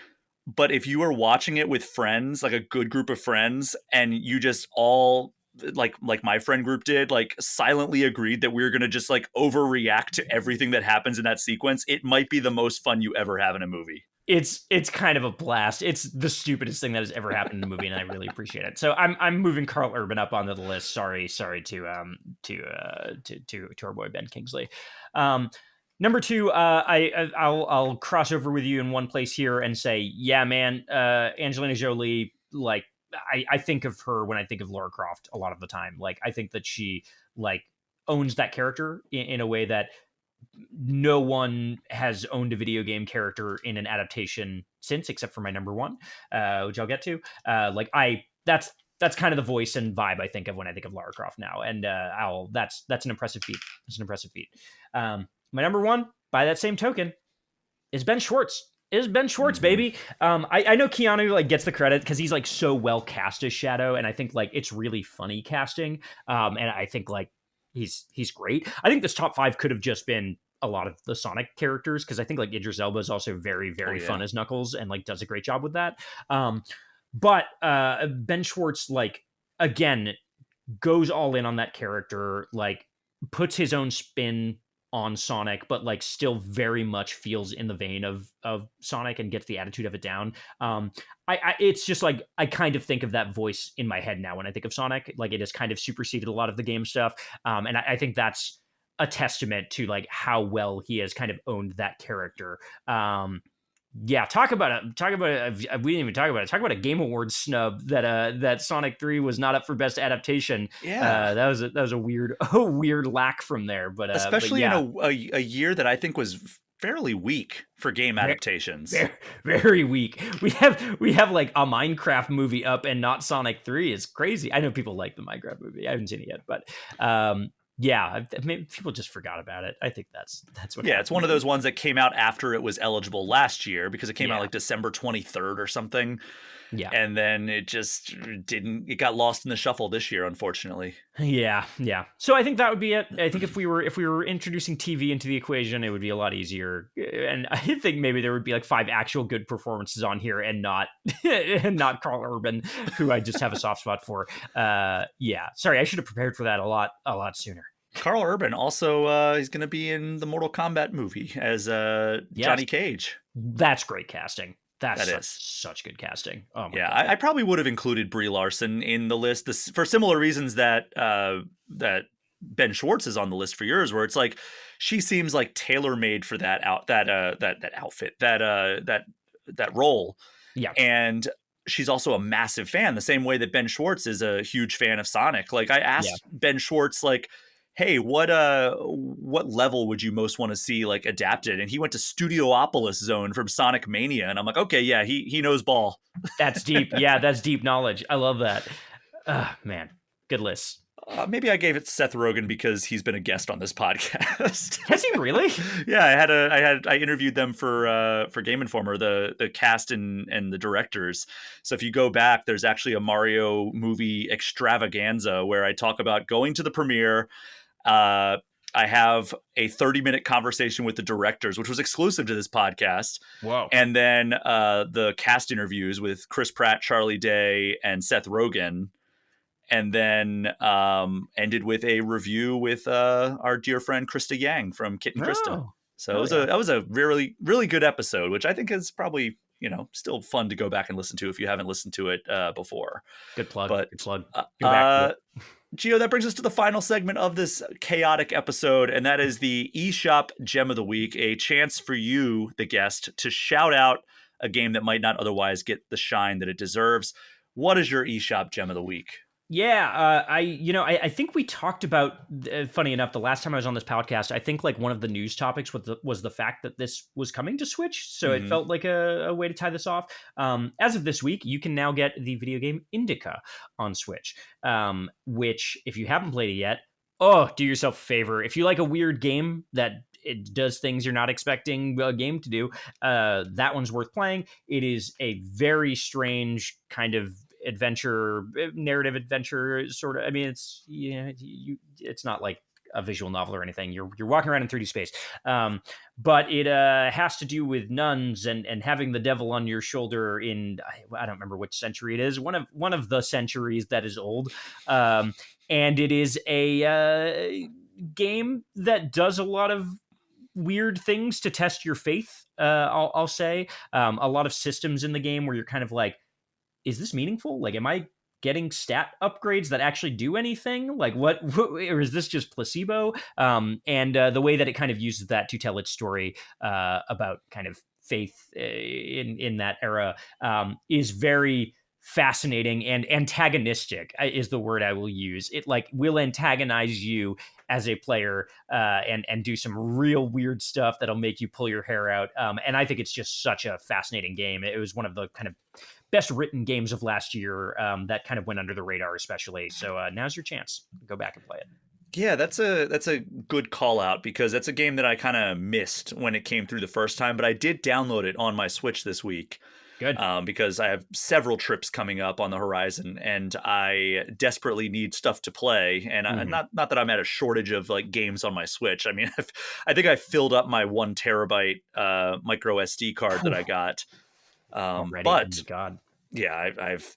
But if you are watching it with friends, like a good group of friends, and you just all like my friend group did, like silently agreed that we were going to just like overreact to everything that happens in that sequence, it might be the most fun you ever have in a movie. It's kind of a blast. It's the stupidest thing that has ever happened in the movie, and I really appreciate it. So I'm moving Karl Urban up onto the list. Sorry to our boy Ben Kingsley. Number 2, I'll cross over with you in one place here and say, yeah, man, Angelina Jolie, like I think of her when I think of Lara Croft a lot of the time. Like I think that she like owns that character in a way that no one has owned a video game character in an adaptation since, except for my number 1, which I'll get to. That's kind of the voice and vibe I think of when I think of Lara Croft now, and that's an impressive feat. It's an impressive feat. My number 1, by that same token, is Ben Schwartz. Baby. I know Keanu like gets the credit because he's like so well cast as Shadow, and I think like it's really funny casting. And I think like he's great. I think this top 5 could have just been a lot of the Sonic characters, because I think like Idris Elba is also very fun as Knuckles and like does a great job with that. But Ben Schwartz like again goes all in on that character, like puts his own spin on Sonic, but like still very much feels in the vein of Sonic and gets the attitude of it down. It's just like I kind of think of that voice in my head now when I think of Sonic. Like it has kind of superseded a lot of the game stuff, and I think that's a testament to like how well he has kind of owned that character. Talk about we didn't even talk about it. Talk about a Game Awards snub that Sonic 3 was not up for best adaptation. That was a weird lack from there, but especially in a year that I think was fairly weak for game adaptations. Very weak. We have like a Minecraft movie up and not Sonic 3. It's crazy. I know people like the Minecraft movie. I haven't seen it yet, but maybe people just forgot about it. I think that's what. Yeah, it's one of those ones that came out after it was eligible last year, because it came out like December 23rd or something. Yeah, and then it just didn't. It got lost in the shuffle this year, unfortunately. Yeah. So I think that would be it. I think if we were introducing TV into the equation, it would be a lot easier. And I think maybe there would be like 5 actual good performances on here, and not Karl Urban, who I just have a soft spot for. Sorry, I should have prepared for that a lot sooner. Carl Urban also he's going to be in the Mortal Kombat movie as Johnny Cage. That's great casting. That is such good casting. Oh my God. God. I probably would have included Brie Larson in the list for similar reasons that that Ben Schwartz is on the list for yours, where it's like she seems like tailor-made for that outfit, that role. Yeah. And she's also a massive fan, the same way that Ben Schwartz is a huge fan of Sonic. Like I asked Ben Schwartz, like, hey, what level would you most want to see like adapted? And he went to Studiopolis Zone from Sonic Mania. And I'm like, okay, yeah, he knows ball. That's deep. Yeah, that's deep knowledge. I love that. Man, good list. Maybe I gave it to Seth Rogen because he's been a guest on this podcast. Has he really? Yeah, I interviewed them for Game Informer, the cast and the directors. So if you go back, there's actually a Mario movie extravaganza where I talk about going to the premiere. I have a 30-minute conversation with the directors, which was exclusive to this podcast. Wow. And then the cast interviews with Chris Pratt, Charlie Day, and Seth Rogen. And then ended with a review with our dear friend Krista Yang from Kit and Krista. So that was a really, really good episode, which I think is probably, still fun to go back and listen to if you haven't listened to it before. Good plug. Good plug. Gio, that brings us to the final segment of this chaotic episode, and that is the eShop Gem of the Week, a chance for you, the guest, to shout out a game that might not otherwise get the shine that it deserves. What is your eShop Gem of the Week? Yeah, I think we talked about, funny enough, the last time I was on this podcast, I think like one of the news topics was the fact that this was coming to Switch. So it felt like a way to tie this off. As of this week, you can now get the video game Indika on Switch, which if you haven't played it yet, do yourself a favor. If you like a weird game that it does things you're not expecting a game to do, that one's worth playing. It is a very strange kind of narrative adventure sort of. I mean, it's it's not like a visual novel or anything. You're walking around in 3D space, but it has to do with nuns and having the devil on your shoulder in, I don't remember which century it is, one of the centuries that is old, and it is a game that does a lot of weird things to test your faith. I'll say a lot of systems in the game where you're kind of like, is this meaningful? Like, am I getting stat upgrades that actually do anything? Like, what or is this just placebo? And the way that it kind of uses that to tell its story about kind of faith in that era is very fascinating and antagonistic is the word I will use. It like will antagonize you as a player and do some real weird stuff that'll make you pull your hair out. And I think it's just such a fascinating game. It was one of the kind of best written games of last year that kind of went under the radar, especially. So now's your chance. Go back and play it. Yeah, that's a good call out because that's a game that I kind of missed when it came through the first time, but I did download it on my Switch this week. Good. Because I have several trips coming up on the horizon and I desperately need stuff to play. And not that I'm at a shortage of like games on my Switch. I mean, I think I filled up my 1 terabyte micro SD card that I got. But God. Yeah,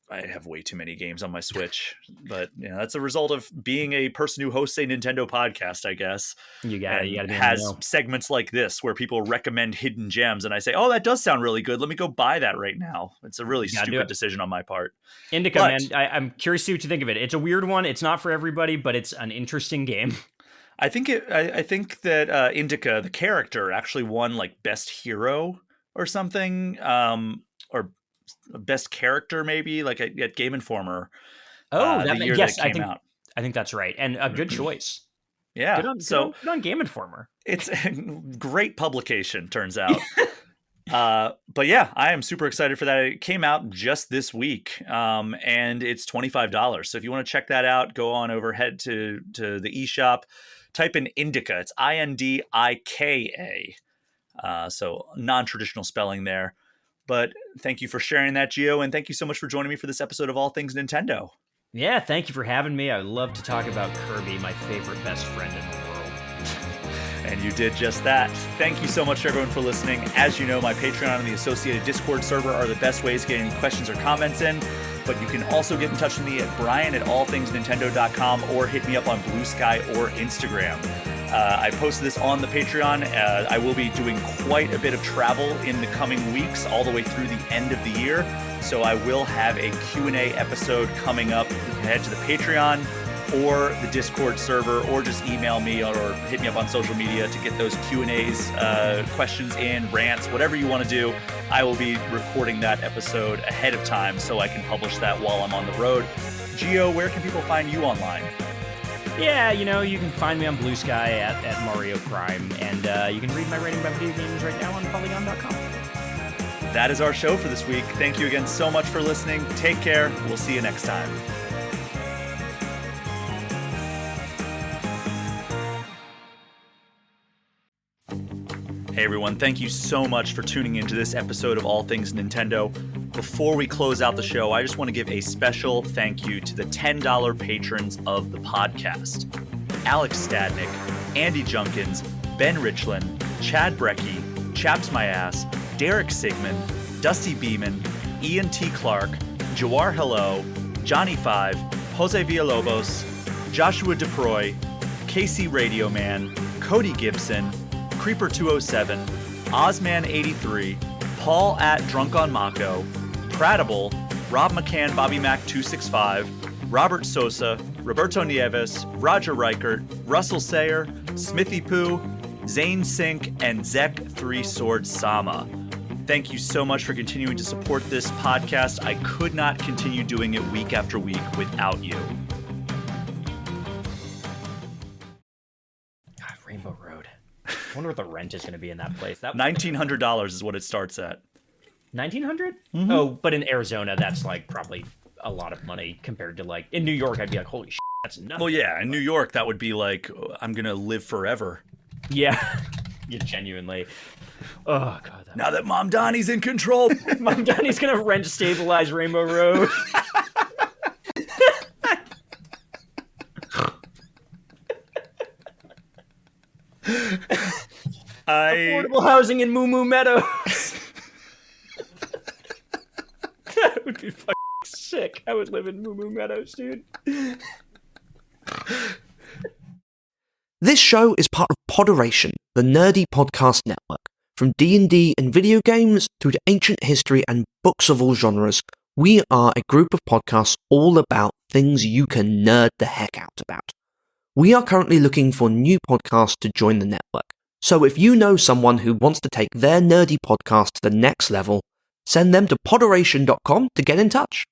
I have way too many games on my Switch, but that's a result of being a person who hosts a Nintendo podcast, I guess. You got to has segments like this where people recommend hidden gems, and I say, "Oh, that does sound really good. Let me go buy that right now." It's a really stupid decision on my part. Indika, man, I'm curious to see what you think of it. It's a weird one. It's not for everybody, but it's an interesting game. I think that Indika, the character, actually won like Best Hero or something, or Best Character maybe, like at Game Informer. The year that it came out. I think that's right, and a good choice. Yeah, good on Game Informer. It's a great publication, turns out. But yeah, I am super excited for that. It came out just this week, and it's $25. So if you want to check that out, go on over, head to the eShop, type in Indika. It's Indika. So non-traditional spelling there. But thank you for sharing that, Gio, and thank you so much for joining me for this episode of All Things Nintendo. Yeah, thank you for having me. I love to talk about Kirby, my favorite best friend in the world. And you did just that. Thank you so much, everyone, for listening. As you know, my Patreon and the associated Discord server are the best ways to get any questions or comments in. But but you can also get in touch with me at brian@allthingsnintendo.com or hit me up on Blue Sky or Instagram. I posted this on the Patreon. I will be doing quite a bit of travel in the coming weeks, all the way through the end of the year. So I will have a Q&A episode coming up. You can head to the Patreon or the Discord server, or just email me or hit me up on social media to get those Q&As, questions in, rants, whatever you want to do. I will be recording that episode ahead of time so I can publish that while I'm on the road. Gio, where can people find you online? Yeah, you can find me on Blue Sky at Mario Prime, and you can read my rating about video games right now on Polygon.com. That is our show for this week. Thank you again so much for listening. Take care. We'll see you next time. Hey everyone, thank you so much for tuning into this episode of All Things Nintendo. Before we close out the show, I just want to give a special thank you to the $10 patrons of the podcast. Alex Stadnick, Andy Junkins, Ben Richland, Chad Brecky, Chaps My Ass, Derek Sigmund, Dusty Beeman, Ian T. Clark, Jawar Hello, Johnny Five, Jose Villalobos, Joshua DeProy, Casey Radio Man, Cody Gibson, Creeper207, Ozman83, Paul at Drunk on Mako, Pratable, Rob McCann, Bobby Mac 265, Robert Sosa, Roberto Nieves, Roger Reichert, Russell Sayer, Smithy Poo, Zane Sink, and Zek 3 Sword Sama. Thank you so much for continuing to support this podcast. I could not continue doing it week after week without you. God, Rainbow Road. I wonder what the rent is going to be in that place. That $1,900 is what it starts at. 1,900? Mm-hmm. Oh, but in Arizona, that's like probably a lot of money compared to like in New York. I'd be like, holy shit, that's nothing. Well, yeah, in New York, that would be like, I'm gonna live forever. Yeah, you genuinely. Oh god. Now that Mom Donnie's in control, Mom Donnie's gonna rent stabilize Rainbow Road. Affordable housing in Moo Moo Meadows. That would be fucking sick. I would live in Moo Moo Meadows, dude. This show is part of Poderation, the nerdy podcast network. From D&D and video games through to ancient history and books of all genres, we are a group of podcasts all about things you can nerd the heck out about. We are currently looking for new podcasts to join the network. So if you know someone who wants to take their nerdy podcast to the next level, send them to poderation.com to get in touch.